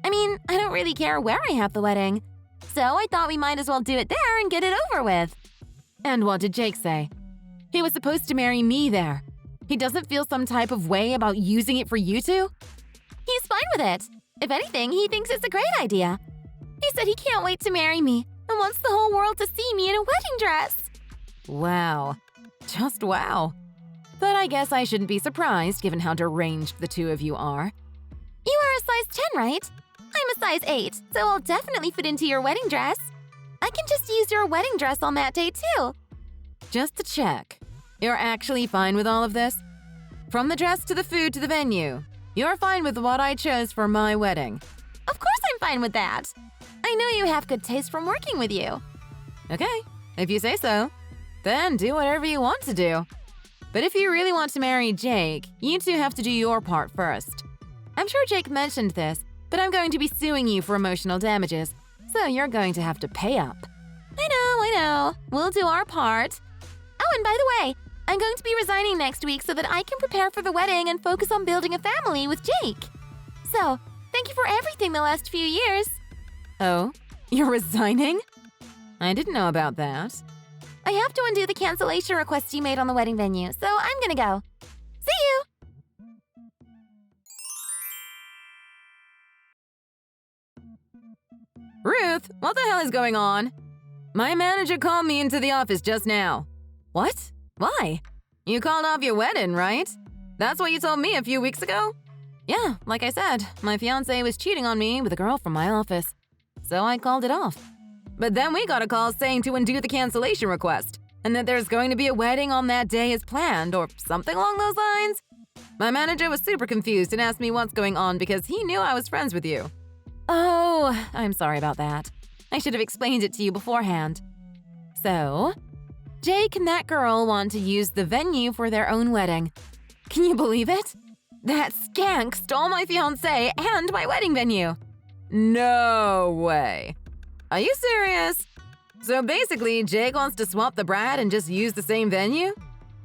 I mean, I don't really care where I have the wedding. So I thought we might as well do it there and get it over with. And what did Jake say? He was supposed to marry me there. He doesn't feel some type of way about using it for you two? He's fine with it. If anything, he thinks it's a great idea. He said he can't wait to marry me and wants the whole world to see me in a wedding dress. Wow. Just wow. But I guess I shouldn't be surprised given how deranged the two of you are. You are a size 10, right? I'm a size 8, so I'll definitely fit into your wedding dress. I can just use your wedding dress on that day too. Just to check, you're actually fine with all of this? From the dress to the food to the venue, you're fine with what I chose for my wedding? Of course I'm fine with that. I know you have good taste from working with you. Okay, if you say so, then do whatever you want to do. But if you really want to marry Jake, you two have to do your part first. I'm sure Jake mentioned this, but I'm going to be suing you for emotional damages, so you're going to have to pay up. I know. We'll do our part. Oh, and by the way, I'm going to be resigning next week so that I can prepare for the wedding and focus on building a family with Jake. So, thank you for everything the last few years. Oh, you're resigning? I didn't know about that. I have to undo the cancellation request you made on the wedding venue, so I'm gonna go. See you! Ruth, what the hell is going on? My manager called me into the office just now. What? Why? You called off your wedding, right? That's what you told me a few weeks ago? Yeah, like I said, my fiancé was cheating on me with a girl from my office. So I called it off. But then we got a call saying to undo the cancellation request, and that there's going to be a wedding on that day as planned, or something along those lines. My manager was super confused and asked me what's going on because he knew I was friends with you. Oh, I'm sorry about that. I should have explained it to you beforehand. So, Jake and that girl want to use the venue for their own wedding. Can you believe it? That skank stole my fiancé and my wedding venue. No way. Are you serious? So basically, Jake wants to swap the bride and just use the same venue?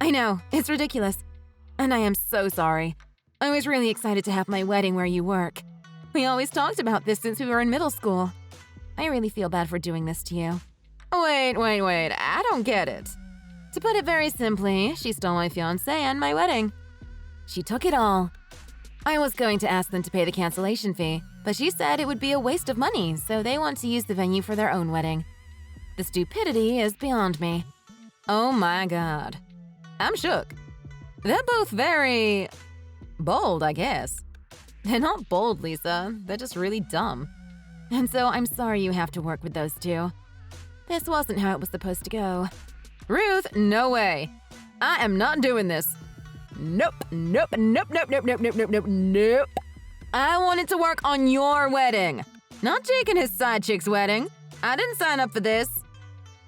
I know, it's ridiculous. And I am so sorry. I was really excited to have my wedding where you work. We always talked about this since we were in middle school. I really feel bad for doing this to you. Wait, I don't get it. To put it very simply, she stole my fiancé and my wedding. She took it all. I was going to ask them to pay the cancellation fee, but she said it would be a waste of money, so they want to use the venue for their own wedding. The stupidity is beyond me. Oh my god. I'm shook. They're both very bold, I guess. They're not bold, Lisa. They're just really dumb. And so I'm sorry you have to work with those two. This wasn't how it was supposed to go. Ruth, no way. I am not doing this. Nope. I wanted to work on your wedding, not Jake and his side chick's wedding. I didn't sign up for this.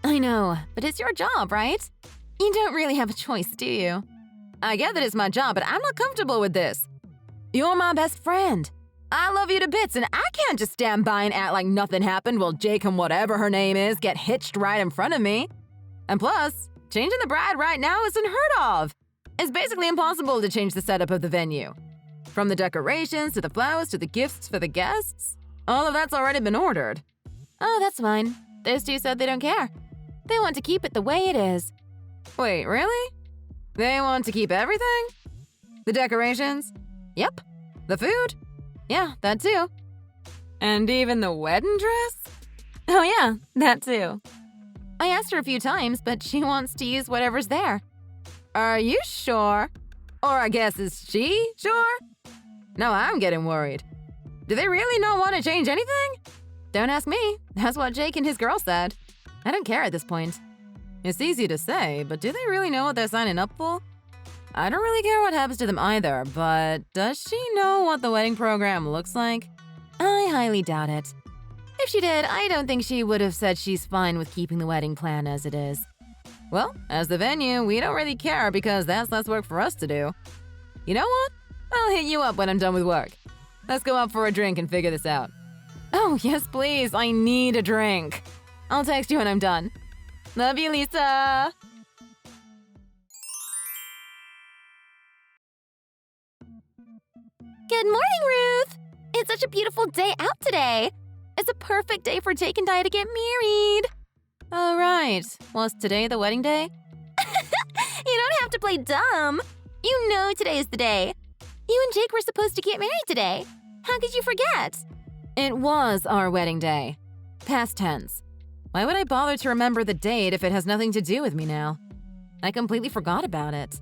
I know, but it's your job, right? You don't really have a choice, do you? I get that it's my job, but I'm not comfortable with this. You're my best friend. I love you to bits, and I can't just stand by and act like nothing happened while Jake and whatever her name is get hitched right in front of me. And plus, changing the bride right now is unheard of. It's basically impossible to change the setup of the venue. From the decorations to the flowers to the gifts for the guests, all of that's already been ordered. Oh, that's fine. Those two said they don't care. They want to keep it the way it is. Wait, really? They want to keep everything? The decorations? Yep. The food? Yeah, that too. And even the wedding dress? Oh yeah, that too. I asked her a few times, but she wants to use whatever's there. Are you sure? Or I guess, is she sure? No, I'm getting worried. Do they really not want to change anything? Don't ask me. That's what Jake and his girl said. I don't care at this point. It's easy to say, but do they really know what they're signing up for? I don't really care what happens to them either, but does she know what the wedding program looks like? I highly doubt it. If she did, I don't think she would have said she's fine with keeping the wedding plan as it is. Well, as the venue, we don't really care because that's less work for us to do. You know what? I'll hit you up when I'm done with work. Let's go out for a drink and figure this out. Oh, yes, please. I need a drink. I'll text you when I'm done. Love you, Lisa. Good morning, Ruth. It's such a beautiful day out today. It's a perfect day for Jake and I to get married. Oh, right. Was today the wedding day? You don't have to play dumb. You know today is the day. You and Jake were supposed to get married today. How could you forget? It was our wedding day. Past tense. Why would I bother to remember the date if it has nothing to do with me now? I completely forgot about it.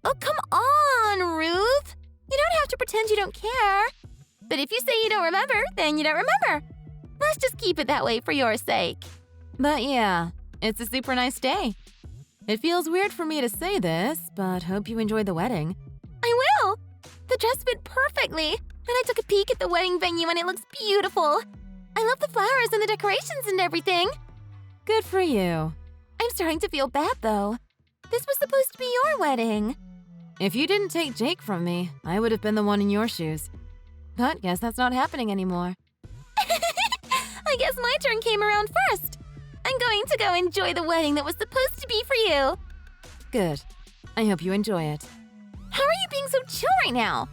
Oh, come on, Ruth. You don't have to pretend you don't care. But if you say you don't remember, then you don't remember. Let's just keep it that way for your sake. But yeah, it's a super nice day. It feels weird for me to say this, but hope you enjoyed the wedding. I will! The dress fit perfectly, and I took a peek at the wedding venue and it looks beautiful. I love the flowers and the decorations and everything. Good for you. I'm starting to feel bad though. This was supposed to be your wedding. If you didn't take Jake from me, I would have been the one in your shoes. But guess that's not happening anymore. I guess my turn came around first. I'm going to go enjoy the wedding that was supposed to be for you. Good. I hope you enjoy it. How are you being so chill right now?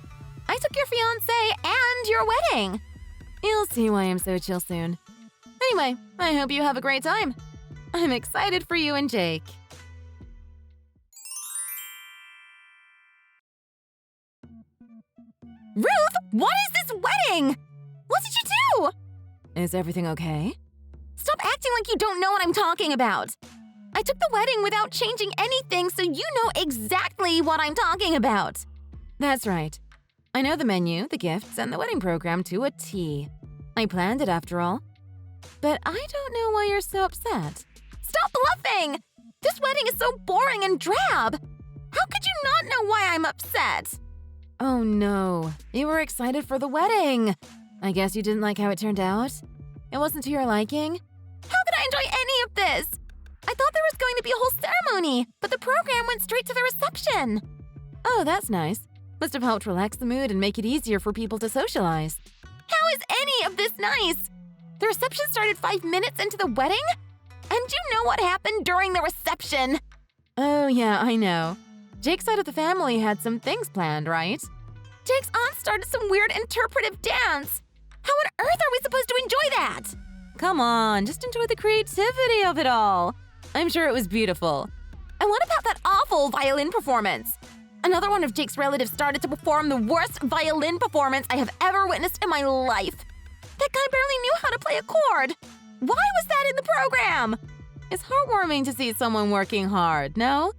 I took your fiancé and your wedding. You'll see why I'm so chill soon. Anyway, I hope you have a great time. I'm excited for you and Jake. Ruth, what is this wedding? What did you do? Is everything okay? Stop acting like you don't know what I'm talking about. I took the wedding without changing anything, so you know exactly what I'm talking about. That's right. I know the menu, the gifts, and the wedding program to a T. I planned it after all. But I don't know why you're so upset. Stop bluffing! This wedding is so boring and drab. How could you not know why I'm upset? Oh no, you were excited for the wedding. I guess you didn't like how it turned out? It wasn't to your liking? How could I enjoy any of this? I thought there was going to be a whole ceremony, but the program went straight to the reception. Oh, that's nice. Must have helped relax the mood and make it easier for people to socialize. How is any of this nice? The reception started 5 minutes into the wedding? And you know what happened during the reception? Oh, yeah, I know. Jake's side of the family had some things planned, right? Jake's aunt started some weird interpretive dance. How on earth are we supposed to enjoy that? Come on, just enjoy the creativity of it all. I'm sure it was beautiful. And what about that awful violin performance? Another one of Jake's relatives started to perform the worst violin performance I have ever witnessed in my life. That guy barely knew how to play a chord. Why was that in the program? It's heartwarming to see someone working hard, no?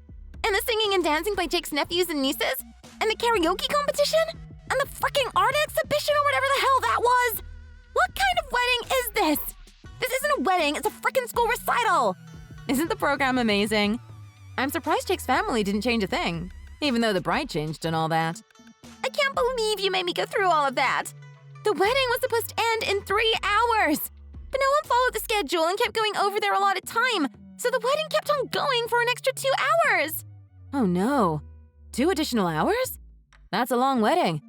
And the singing and dancing by Jake's nephews and nieces? And the karaoke competition? And the fricking art exhibition or whatever the hell that was? What kind of wedding is this? This isn't a wedding, it's a frickin' school recital! Isn't the program amazing? I'm surprised Jake's family didn't change a thing, even though the bride changed and all that. I can't believe you made me go through all of that! The wedding was supposed to end in 3 hours! But no one followed the schedule and kept going over their allotted time, so the wedding kept on going for an extra 2 hours! Oh no. 2 additional hours? That's a long wedding.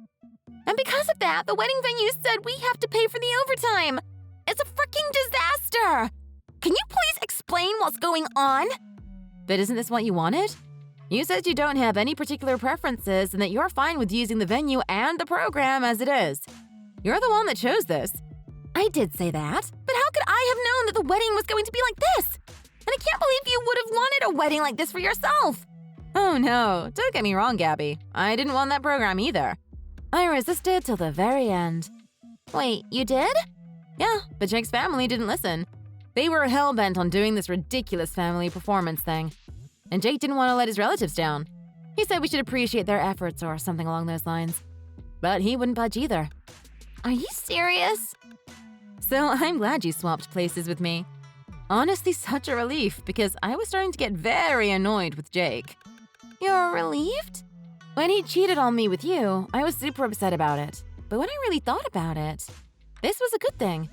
And because of that, the wedding venue said we have to pay for the overtime! It's a freaking disaster! Can you please explain what's going on? But isn't this what you wanted? You said you don't have any particular preferences and that you're fine with using the venue and the program as it is. You're the one that chose this. I did say that, but how could I have known that the wedding was going to be like this? And I can't believe you would have wanted a wedding like this for yourself. Oh no, don't get me wrong, Gabby. I didn't want that program either. I resisted till the very end. Wait, you did? Yeah, but Jake's family didn't listen. They were hell-bent on doing this ridiculous family performance thing. And Jake didn't want to let his relatives down. He said we should appreciate their efforts or something along those lines. But he wouldn't budge either. Are you serious? So I'm glad you swapped places with me. Honestly, such a relief, because I was starting to get very annoyed with Jake. You're relieved? When he cheated on me with you, I was super upset about it. But when I really thought about it, this was a good thing.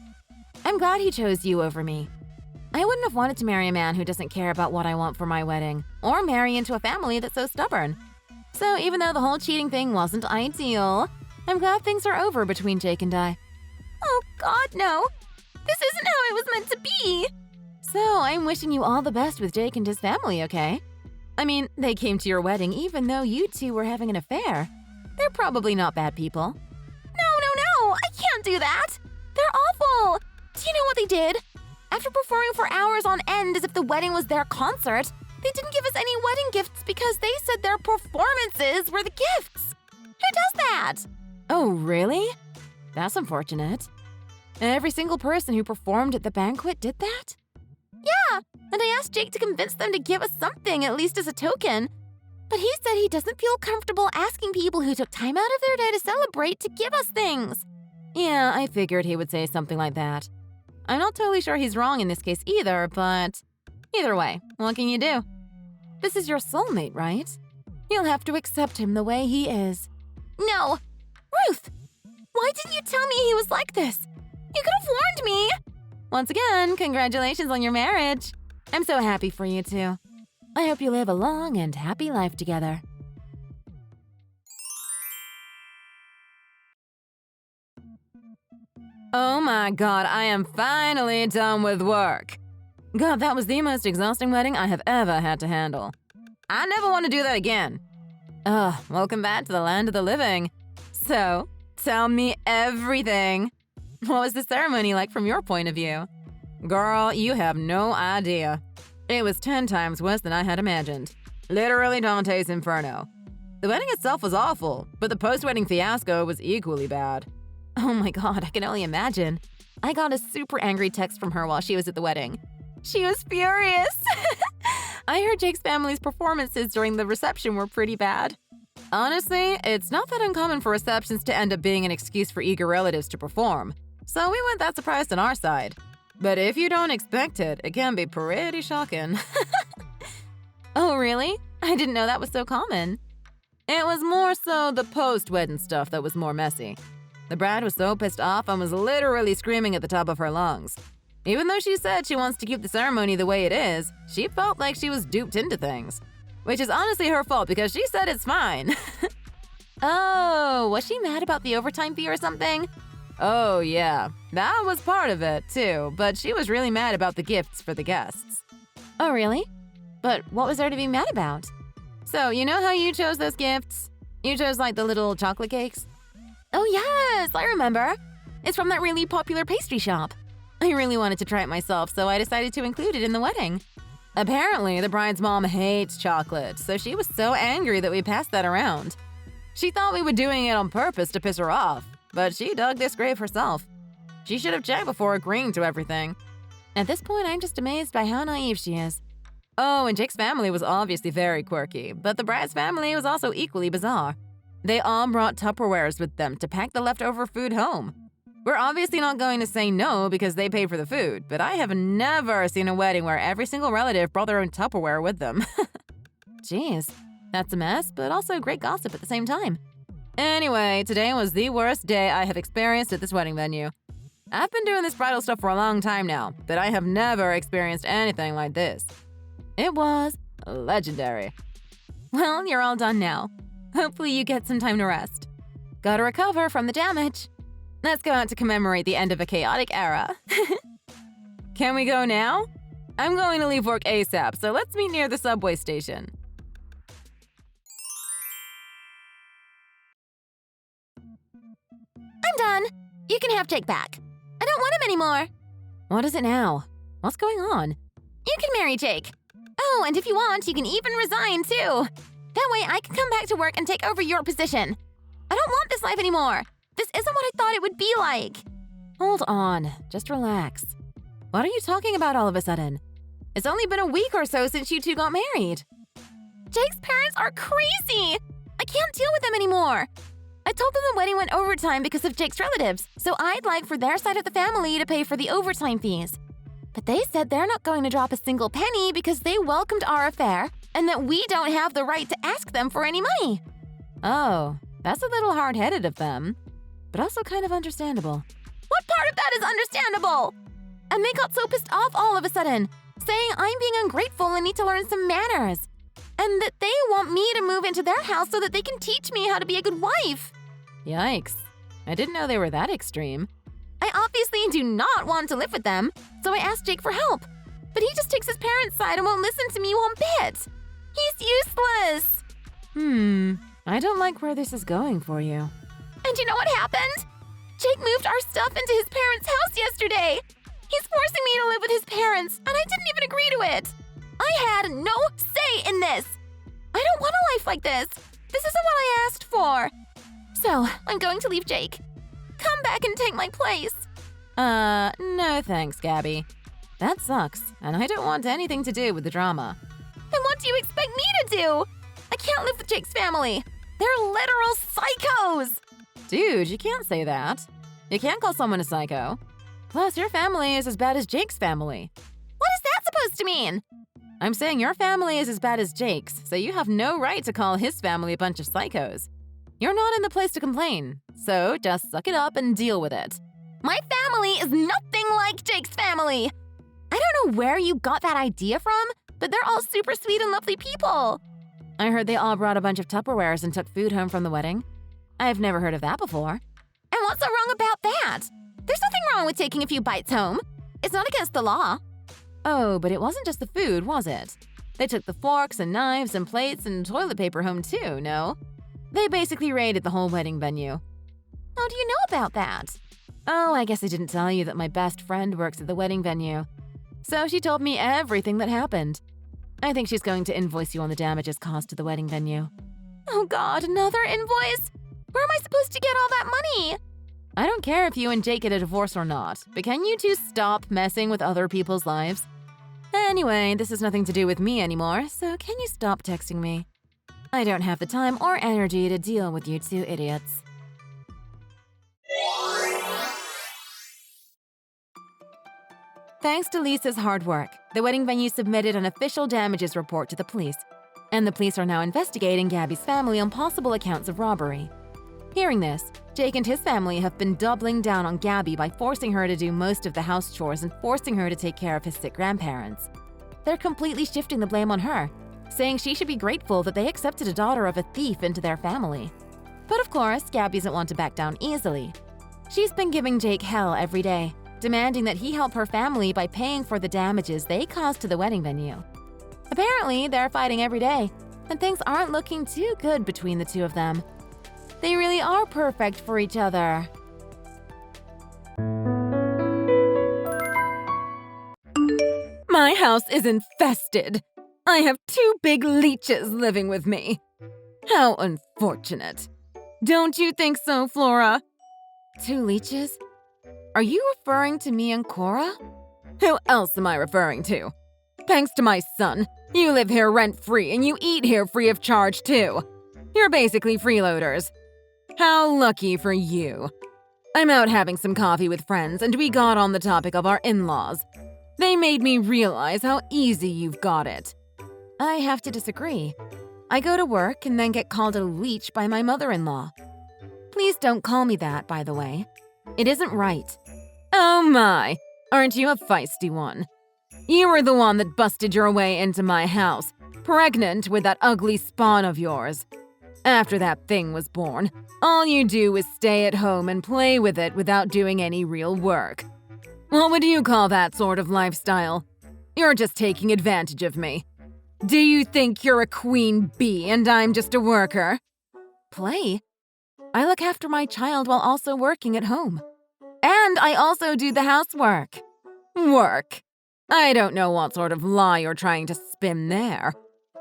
I'm glad he chose you over me. I wouldn't have wanted to marry a man who doesn't care about what I want for my wedding, or marry into a family that's so stubborn. So even though the whole cheating thing wasn't ideal, I'm glad things are over between Jake and I. Oh God, no! This isn't how it was meant to be! So I'm wishing you all the best with Jake and his family, okay? I mean, they came to your wedding even though you two were having an affair. They're probably not bad people. No! I can't do that! They're awful! Do you know what they did? After performing for hours on end as if the wedding was their concert, they didn't give us any wedding gifts because they said their performances were the gifts! Who does that? Oh, really? That's unfortunate. Every single person who performed at the banquet did that? Yeah, and I asked Jake to convince them to give us something, at least as a token. But he said he doesn't feel comfortable asking people who took time out of their day to celebrate to give us things. Yeah, I figured he would say something like that. I'm not totally sure he's wrong in this case either, but either way, what can you do? This is your soulmate, right? You'll have to accept him the way he is. No! Ruth! Why didn't you tell me he was like this? You could have warned me! Once again, congratulations on your marriage. I'm so happy for you two. I hope you live a long and happy life together. Oh my God, I am finally done with work. God, that was the most exhausting wedding I have ever had to handle. I never want to do that again. Ugh, welcome back to the land of the living. So, tell me everything. What was the ceremony like from your point of view? Girl, you have no idea. It was 10 times worse than I had imagined. Literally Dante's Inferno. The wedding itself was awful, but the post-wedding fiasco was equally bad. Oh my God, I can only imagine. I got a super angry text from her while she was at the wedding. She was furious. I heard Jake's family's performances during the reception were pretty bad. Honestly, it's not that uncommon for receptions to end up being an excuse for eager relatives to perform, so we weren't that surprised on our side. But if you don't expect it, it can be pretty shocking. Oh, really? I didn't know that was so common. It was more so the post-wedding stuff that was more messy. The bride was so pissed off and was literally screaming at the top of her lungs. Even though she said she wants to keep the ceremony the way it is, she felt like she was duped into things. Which is honestly her fault because she said it's fine. Oh, was she mad about the overtime fee or something? Oh, yeah. That was part of it, too, but she was really mad about the gifts for the guests. Oh, really? But what was there to be mad about? So, you know how you chose those gifts? You chose, like, the little chocolate cakes? Oh, yes, I remember. It's from that really popular pastry shop. I really wanted to try it myself, so I decided to include it in the wedding. Apparently, the bride's mom hates chocolate, so she was so angry that we passed that around. She thought we were doing it on purpose to piss her off, but she dug this grave herself. She should have checked before agreeing to everything. At this point, I'm just amazed by how naive she is. Oh, and Jake's family was obviously very quirky, but the bride's family was also equally bizarre. They all brought Tupperwares with them to pack the leftover food home. We're obviously not going to say no because they paid for the food, but I have never seen a wedding where every single relative brought their own Tupperware with them. Jeez. That's a mess, but also great gossip at the same time. Anyway, today was the worst day I have experienced at this wedding venue. I've been doing this bridal stuff for a long time now, but I have never experienced anything like this. It was legendary. Well, you're all done now. Hopefully you get some time to rest. Gotta recover from the damage. Let's go out to commemorate the end of a chaotic era. Can we go now? I'm going to leave work ASAP, so let's meet near the subway station. I'm done. You can have Jake back. I don't want him anymore. What is it now? What's going on? You can marry Jake. Oh, and if you want, you can even resign too. That way I can come back to work and take over your position. I don't want this life anymore. This isn't what I thought it would be like. Hold on. Just relax. What are you talking about all of a sudden? It's only been a week or so since you two got married. Jake's parents are crazy. I can't deal with them anymore. I told them the wedding went overtime because of Jake's relatives, so I'd like for their side of the family to pay for the overtime fees. But they said they're not going to drop a single penny because they welcomed our affair and that we don't have the right to ask them for any money. Oh, that's a little hard-headed of them, but also kind of understandable. What part of that is understandable? And they got so pissed off all of a sudden, saying I'm being ungrateful and need to learn some manners. And that they want me to move into their house so that they can teach me how to be a good wife. Yikes. I didn't know they were that extreme. I obviously do not want to live with them, so I asked Jake for help. But he just takes his parents' side and won't listen to me one bit. He's useless. I don't like where this is going for you. And you know what happened? Jake moved our stuff into his parents' house yesterday. He's forcing me to live with his parents, and I didn't even agree to it. I had no say in this. I don't want a life like this. This isn't what I asked for. So, I'm going to leave Jake. Come back and take my place. No thanks, Gabby. That sucks, and I don't want anything to do with the drama. Then what do you expect me to do? I can't live with Jake's family. They're literal psychos. Dude, you can't say that. You can't call someone a psycho. Plus, your family is as bad as Jake's family. What is that supposed to mean? I'm saying your family is as bad as Jake's, so you have no right to call his family a bunch of psychos. You're not in the place to complain, so just suck it up and deal with it. My family is nothing like Jake's family. I don't know where you got that idea from, but they're all super sweet and lovely people. I heard they all brought a bunch of Tupperwares and took food home from the wedding. I've never heard of that before. And what's so wrong about that? There's nothing wrong with taking a few bites home. It's not against the law. Oh, but it wasn't just the food, was it? They took the forks and knives and plates and toilet paper home too, no? They basically raided the whole wedding venue. How do you know about that? Oh, I guess I didn't tell you that my best friend works at the wedding venue. So she told me everything that happened. I think she's going to invoice you on the damages caused to the wedding venue. Oh God, another invoice? Where am I supposed to get all that money? I don't care if you and Jake get a divorce or not, but can you two stop messing with other people's lives? Anyway, this has nothing to do with me anymore, so can you stop texting me? I don't have the time or energy to deal with you two idiots. Thanks to Lisa's hard work, the wedding venue submitted an official damages report to the police, and the police are now investigating Gabby's family on possible accounts of robbery. Hearing this, Jake and his family have been doubling down on Gabby by forcing her to do most of the house chores and forcing her to take care of his sick grandparents. They're completely shifting the blame on her, saying she should be grateful that they accepted a daughter of a thief into their family. But of course, Gabby doesn't want to back down easily. She's been giving Jake hell every day, demanding that he help her family by paying for the damages they caused to the wedding venue. Apparently, they're fighting every day, and things aren't looking too good between the two of them. They really are perfect for each other. My house is infested. I have 2 big leeches living with me. How unfortunate. Don't you think so, Flora? 2 leeches? Are you referring to me and Cora? Who else am I referring to? Thanks to my son, you live here rent-free and you eat here free of charge too. You're basically freeloaders. How lucky for you. I'm out having some coffee with friends and we got on the topic of our in-laws. They made me realize how easy you've got it. I have to disagree. I go to work and then get called a leech by my mother-in-law. Please don't call me that, by the way. It isn't right. Oh my, aren't you a feisty one? You were the one that busted your way into my house, pregnant with that ugly spawn of yours. After that thing was born, all you do is stay at home and play with it without doing any real work. What would you call that sort of lifestyle? You're just taking advantage of me. Do you think you're a queen bee and I'm just a worker? Play? I look after my child while also working at home. And I also do the housework. Work? I don't know what sort of lie you're trying to spin there.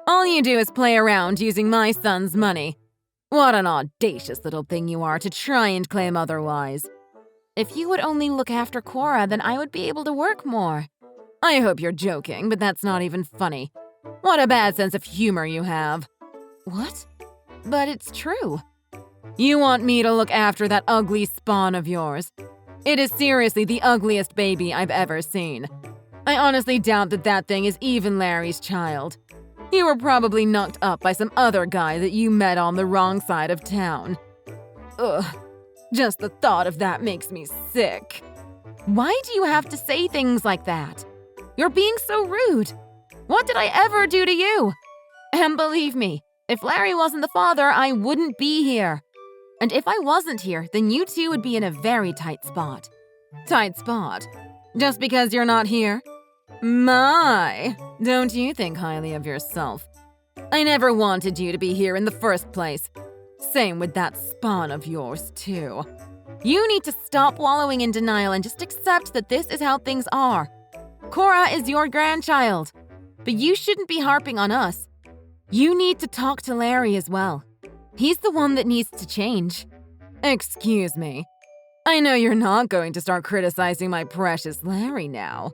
All you do is play around using my son's money. What an audacious little thing you are to try and claim otherwise. If you would only look after Cora, then I would be able to work more. I hope you're joking, but that's not even funny. What a bad sense of humor you have. What? But it's true. You want me to look after that ugly spawn of yours. It is seriously the ugliest baby I've ever seen. I honestly doubt that that thing is even Larry's child. You were probably knocked up by some other guy that you met on the wrong side of town. Ugh. Just the thought of that makes me sick. Why do you have to say things like that? You're being so rude. What did I ever do to you? And believe me, if Larry wasn't the father, I wouldn't be here. And if I wasn't here, then you two would be in a very tight spot. Tight spot? Just because you're not here? My, don't you think highly of yourself? I never wanted you to be here in the first place. Same with that spawn of yours, too. You need to stop wallowing in denial and just accept that this is how things are. Cora is your grandchild, but you shouldn't be harping on us. You need to talk to Larry as well. He's the one that needs to change. Excuse me. I know you're not going to start criticizing my precious Larry now.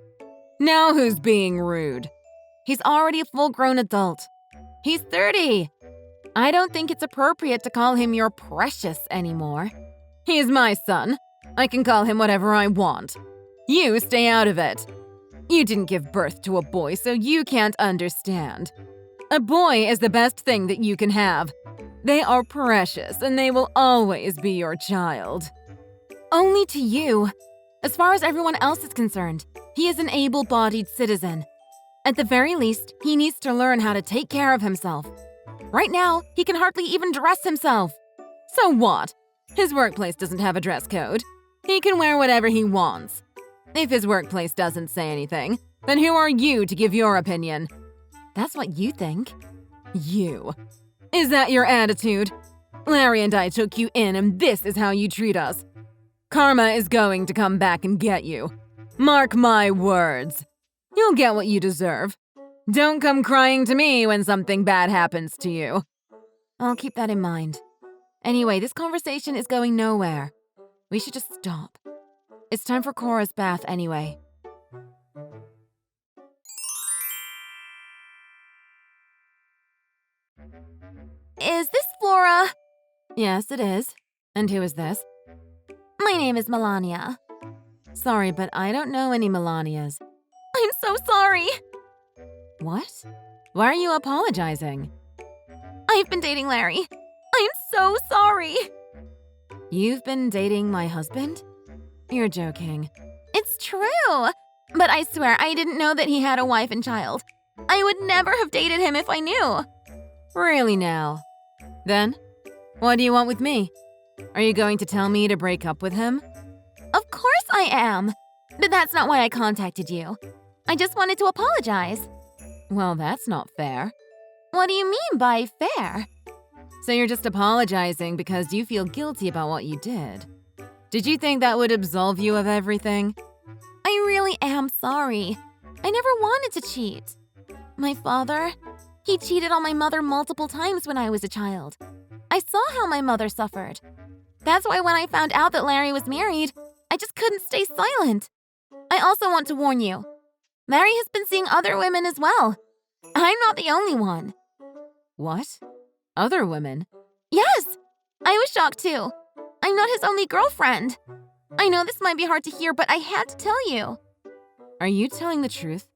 Now who's being rude? He's already a full-grown adult. He's 30. I don't think it's appropriate to call him your precious anymore. He's my son. I can call him whatever I want. You stay out of it. You didn't give birth to a boy, so you can't understand. A boy is the best thing that you can have. They are precious, and they will always be your child. Only to you. As far as everyone else is concerned, he is an able-bodied citizen. At the very least, he needs to learn how to take care of himself. Right now, he can hardly even dress himself. So what? His workplace doesn't have a dress code. He can wear whatever he wants. If his workplace doesn't say anything, then who are you to give your opinion? That's what you think. You. Is that your attitude? Larry and I took you in, and this is how you treat us. Karma is going to come back and get you. Mark my words. You'll get what you deserve. Don't come crying to me when something bad happens to you. I'll keep that in mind. Anyway, this conversation is going nowhere. We should just stop. It's time for Cora's bath anyway. Is this Flora? Yes, it is. And who is this? My name is Melania. Sorry, but I don't know any Melanias. I'm so sorry. What? Why are you apologizing? I've been dating Larry. I'm so sorry. You've been dating my husband? You're joking. It's true. But I swear I didn't know that he had a wife and child. I would never have dated him if I knew. Really now? Then, what do you want with me? Are you going to tell me to break up with him? Of course I am. But that's not why I contacted you. I just wanted to apologize. Well, that's not fair. What do you mean by fair? So you're just apologizing because you feel guilty about what you did. Did you think that would absolve you of everything? I really am sorry. I never wanted to cheat. My father, he cheated on my mother multiple times when I was a child. I saw how my mother suffered. That's why when I found out that Larry was married, I just couldn't stay silent. I also want to warn you. Larry has been seeing other women as well. I'm not the only one. What? Other women? Yes! I was shocked too. I'm not his only girlfriend. I know this might be hard to hear, but I had to tell you. Are you telling the truth?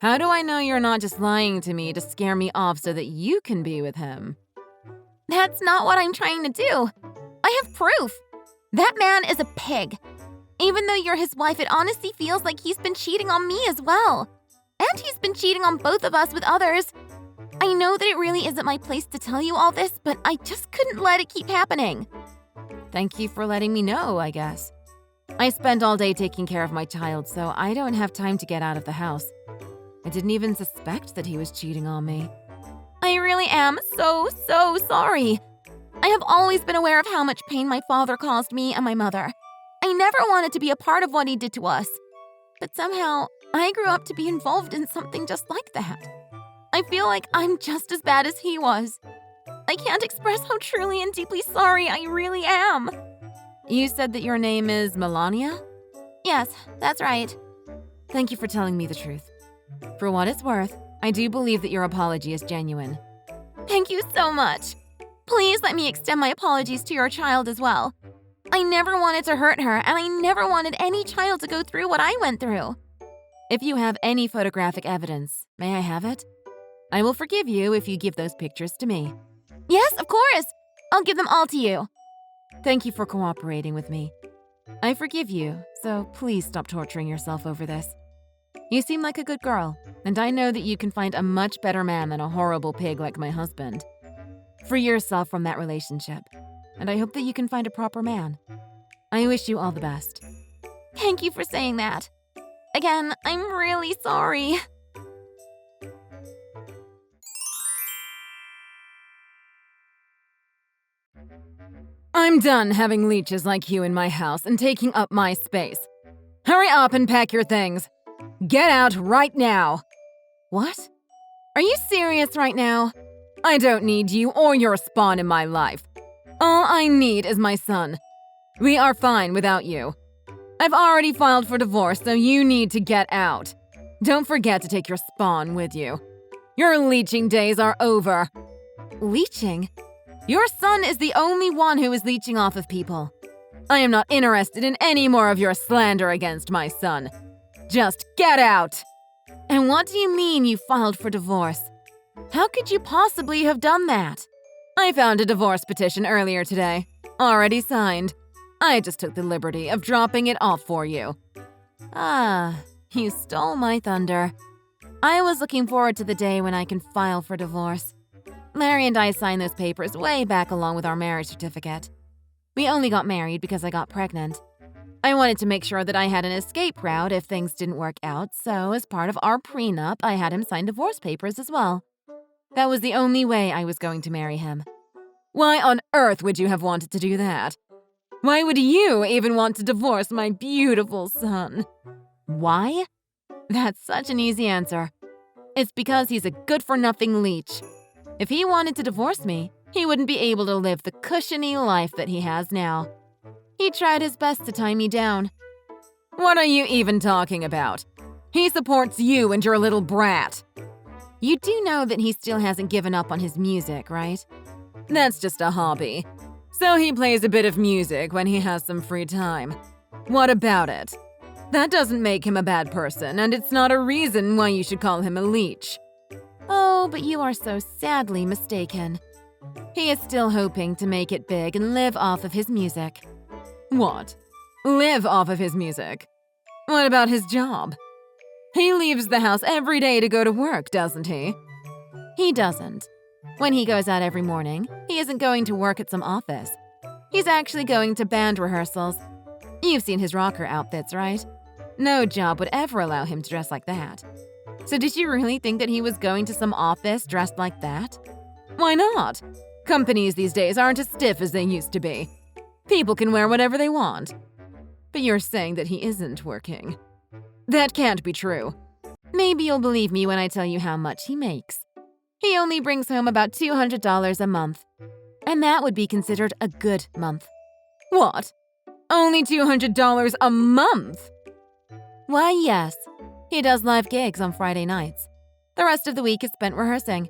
How do I know you're not just lying to me to scare me off so that you can be with him? That's not what I'm trying to do. I have proof. That man is a pig. Even though you're his wife, it honestly feels like he's been cheating on me as well. And he's been cheating on both of us with others. I know that it really isn't my place to tell you all this, but I just couldn't let it keep happening. Thank you for letting me know, I guess. I spend all day taking care of my child, so I don't have time to get out of the house. I didn't even suspect that he was cheating on me. I really am so sorry. I have always been aware of how much pain my father caused me and my mother. I never wanted to be a part of what he did to us. But somehow, I grew up to be involved in something just like that. I feel like I'm just as bad as he was. I can't express how truly and deeply sorry I really am. You said that your name is Melania? Yes, that's right. Thank you for telling me the truth. For what it's worth, I do believe that your apology is genuine. Thank you so much. Please let me extend my apologies to your child as well. I never wanted to hurt her, and I never wanted any child to go through what I went through. If you have any photographic evidence, may I have it? I will forgive you if you give those pictures to me. Yes, of course. I'll give them all to you. Thank you for cooperating with me. I forgive you, so please stop torturing yourself over this. You seem like a good girl, and I know that you can find a much better man than a horrible pig like my husband. Free yourself from that relationship, and I hope that you can find a proper man. I wish you all the best. Thank you for saying that. Again, I'm really sorry. I'm done having leeches like you in my house and taking up my space. Hurry up and pack your things. Get out right now. What? Are you serious right now? I don't need you or your spawn in my life. All I need is my son. We are fine without you. I've already filed for divorce, so you need to get out. Don't forget to take your spawn with you. Your leeching days are over. Leeching? Your son is the only one who is leeching off of people. I am not interested in any more of your slander against my son. Just get out! And what do you mean you filed for divorce? How could you possibly have done that? I found a divorce petition earlier today. Already signed. I just took the liberty of dropping it off for you. Ah, you stole my thunder. I was looking forward to the day when I can file for divorce. Larry and I signed those papers way back along with our marriage certificate. We only got married because I got pregnant. I wanted to make sure that I had an escape route if things didn't work out, so as part of our prenup, I had him sign divorce papers as well. That was the only way I was going to marry him. Why on earth would you have wanted to do that? Why would you even want to divorce my beautiful son? Why? That's such an easy answer. It's because he's a good-for-nothing leech. If he wanted to divorce me, he wouldn't be able to live the cushiony life that he has now. He tried his best to tie me down. What are you even talking about? He supports you and your little brat. You do know that he still hasn't given up on his music, right? That's just a hobby. So he plays a bit of music when he has some free time. What about it? That doesn't make him a bad person, and it's not a reason why you should call him a leech. Oh, but you are so sadly mistaken. He is still hoping to make it big and live off of his music. What? Live off of his music? What about his job? He leaves the house every day to go to work, doesn't he? He doesn't. When he goes out every morning, he isn't going to work at some office. He's actually going to band rehearsals. You've seen his rocker outfits, right? No job would ever allow him to dress like that. So did you really think that he was going to some office dressed like that? Why not? Companies these days aren't as stiff as they used to be. People can wear whatever they want. But you're saying that he isn't working. That can't be true. Maybe you'll believe me when I tell you how much he makes. He only brings home about $200 a month. And that would be considered a good month. What? Only $200 a month? Why, yes. He does live gigs on Friday nights. The rest of the week is spent rehearsing.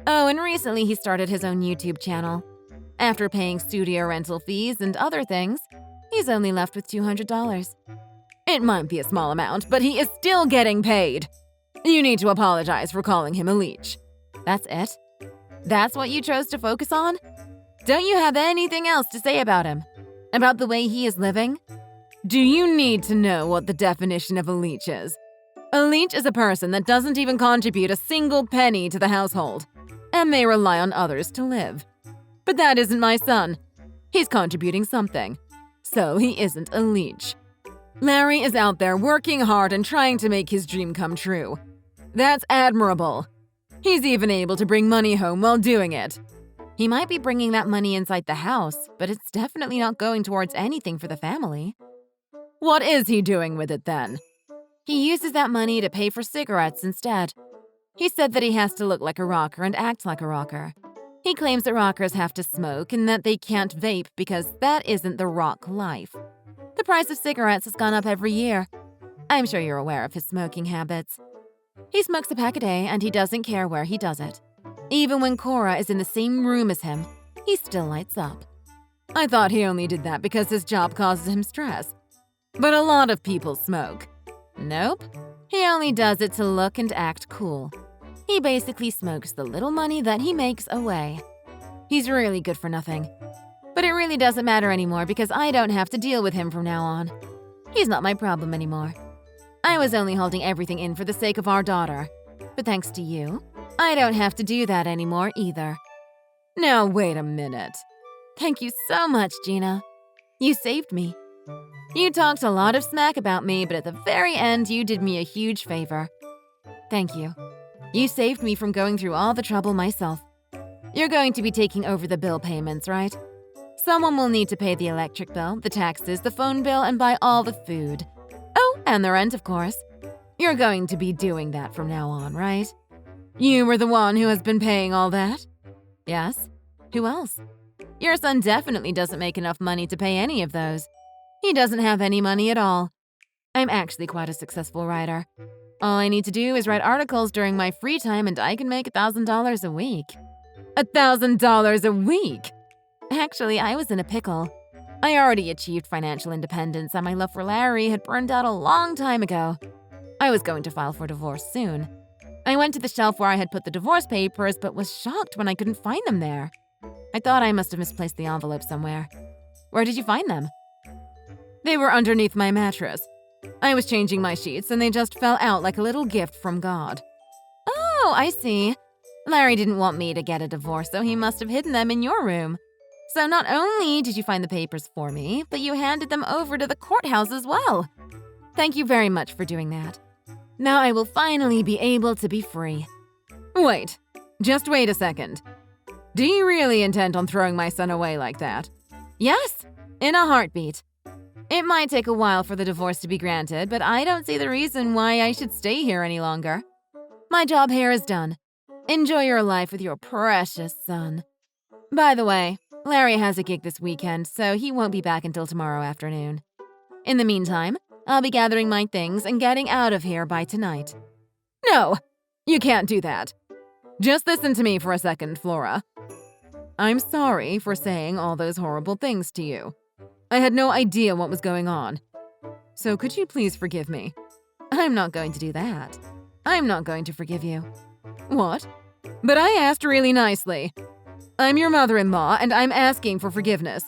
Oh, and recently he started his own YouTube channel. After paying studio rental fees and other things, he's only left with $200. It might be a small amount, but he is still getting paid. You need to apologize for calling him a leech. That's it? That's what you chose to focus on? Don't you have anything else to say about him? About the way he is living? Do you need to know what the definition of a leech is? A leech is a person that doesn't even contribute a single penny to the household, and they rely on others to live. But that isn't my son. He's contributing something, so he isn't a leech. Larry is out there working hard and trying to make his dream come true. That's admirable. He's even able to bring money home while doing it. He might be bringing that money inside the house, but it's definitely not going towards anything for the family. What is he doing with it then? He uses that money to pay for cigarettes instead. He said that he has to look like a rocker and act like a rocker. He claims that rockers have to smoke and that they can't vape because that isn't the rock life. The price of cigarettes has gone up every year. I'm sure you're aware of his smoking habits. He smokes a pack a day and he doesn't care where he does it. Even when Cora is in the same room as him, he still lights up. I thought he only did that because his job causes him stress. But a lot of people smoke. Nope. He only does it to look and act cool. He basically smokes the little money that he makes away. He's really good for nothing. But it really doesn't matter anymore because I don't have to deal with him from now on. He's not my problem anymore. I was only holding everything in for the sake of our daughter. But thanks to you, I don't have to do that anymore either. Now wait a minute. Thank you so much, Gina. You saved me. You talked a lot of smack about me, but at the very end, you did me a huge favor. Thank you. You saved me from going through all the trouble myself. You're going to be taking over the bill payments, right? Someone will need to pay the electric bill, the taxes, the phone bill, and buy all the food. Oh, and the rent, of course. You're going to be doing that from now on, right? You were the one who has been paying all that? Yes. Who else? Your son definitely doesn't make enough money to pay any of those. He doesn't have any money at all. I'm actually quite a successful writer. All I need to do is write articles during my free time and I can make $1,000 a week. $1,000 a week? Actually, I was in a pickle. I already achieved financial independence and my love for Larry had burned out a long time ago. I was going to file for divorce soon. I went to the shelf where I had put the divorce papers but was shocked when I couldn't find them there. I thought I must have misplaced the envelope somewhere. Where did you find them? They were underneath my mattress. I was changing my sheets and they just fell out like a little gift from God. Oh, I see. Larry didn't want me to get a divorce, so he must have hidden them in your room. So not only did you find the papers for me, but you handed them over to the courthouse as well. Thank you very much for doing that. Now I will finally be able to be free. Wait, just wait a second. Do you really intend on throwing my son away like that? Yes, in a heartbeat. It might take a while for the divorce to be granted, but I don't see the reason why I should stay here any longer. My job here is done. Enjoy your life with your precious son. By the way, Larry has a gig this weekend, so he won't be back until tomorrow afternoon. In the meantime, I'll be gathering my things and getting out of here by tonight. No, you can't do that. Just listen to me for a second, Flora. I'm sorry for saying all those horrible things to you. I had no idea what was going on. So could you please forgive me? I'm not going to do that. I'm not going to forgive you. What? But I asked really nicely. I'm your mother-in-law and I'm asking for forgiveness.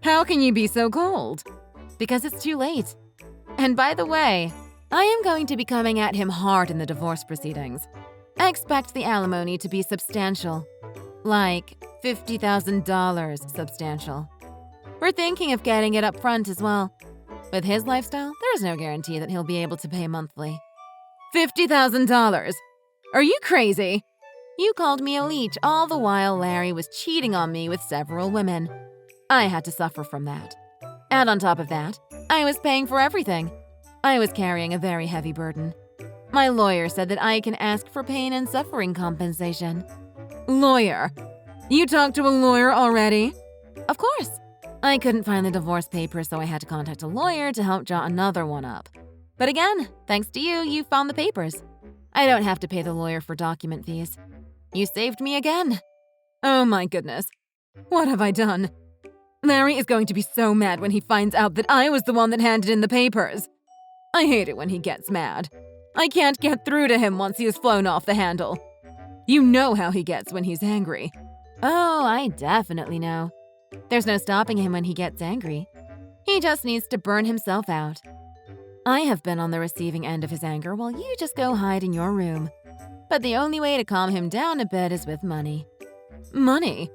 How can you be so cold? Because it's too late. And by the way, I am going to be coming at him hard in the divorce proceedings. I expect the alimony to be substantial. Like $50,000 substantial. We're thinking of getting it up front as well. With his lifestyle, there's no guarantee that he'll be able to pay monthly. $50,000? Are you crazy? You called me a leech all the while Larry was cheating on me with several women. I had to suffer from that. And on top of that, I was paying for everything. I was carrying a very heavy burden. My lawyer said that I can ask for pain and suffering compensation. Lawyer? You talked to a lawyer already? Of course. I couldn't find the divorce papers, so I had to contact a lawyer to help draw another one up. But again, thanks to you, you found the papers. I don't have to pay the lawyer for document fees. You saved me again. Oh my goodness. What have I done? Larry is going to be so mad when he finds out that I was the one that handed in the papers. I hate it when he gets mad. I can't get through to him once he has flown off the handle. You know how he gets when he's angry. Oh, I definitely know. There's no stopping him when he gets angry. He just needs to burn himself out. I have been on the receiving end of his anger while you just go hide in your room. But the only way to calm him down a bit is with money. Money?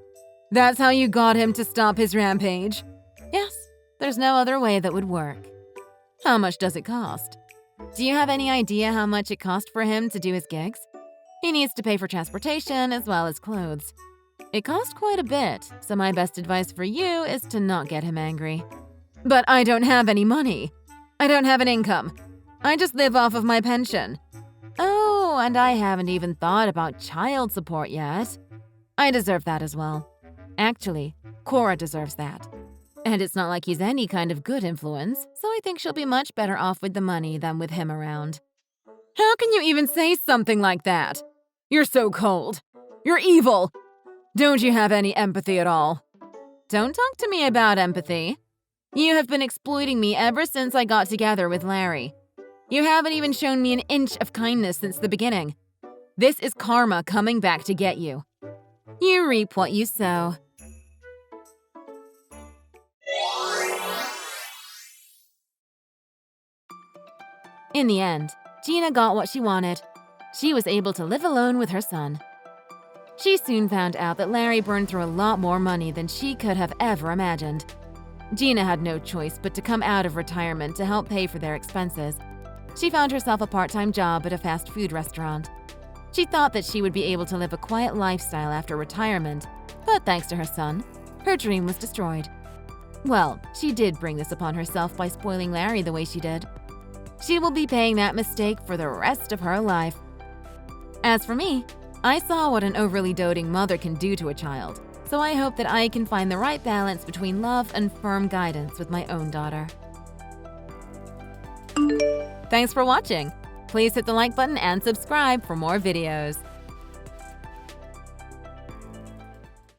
That's how you got him to stop his rampage? Yes, there's no other way that would work. How much does it cost? Do you have any idea how much it cost for him to do his gigs? He needs to pay for transportation as well as clothes. It cost quite a bit, so my best advice for you is to not get him angry. But I don't have any money. I don't have an income. I just live off of my pension. Oh, and I haven't even thought about child support yet. I deserve that as well. Actually, Cora deserves that. And it's not like he's any kind of good influence, so I think she'll be much better off with the money than with him around. How can you even say something like that? You're so cold. You're evil. Don't you have any empathy at all? Don't talk to me about empathy. You have been exploiting me ever since I got together with Larry. You haven't even shown me an inch of kindness since the beginning. This is karma coming back to get you. You reap what you sow. In the end, Gina got what she wanted. She was able to live alone with her son. She soon found out that Larry burned through a lot more money than she could have ever imagined. Gina had no choice but to come out of retirement to help pay for their expenses. She found herself a part-time job at a fast food restaurant. She thought that she would be able to live a quiet lifestyle after retirement, but thanks to her son, her dream was destroyed. Well, she did bring this upon herself by spoiling Larry the way she did. She will be paying that mistake for the rest of her life. As for me, I saw what an overly doting mother can do to a child, so I hope that I can find the right balance between love and firm guidance with my own daughter. Thanks for watching. Please hit the like button and subscribe for more videos.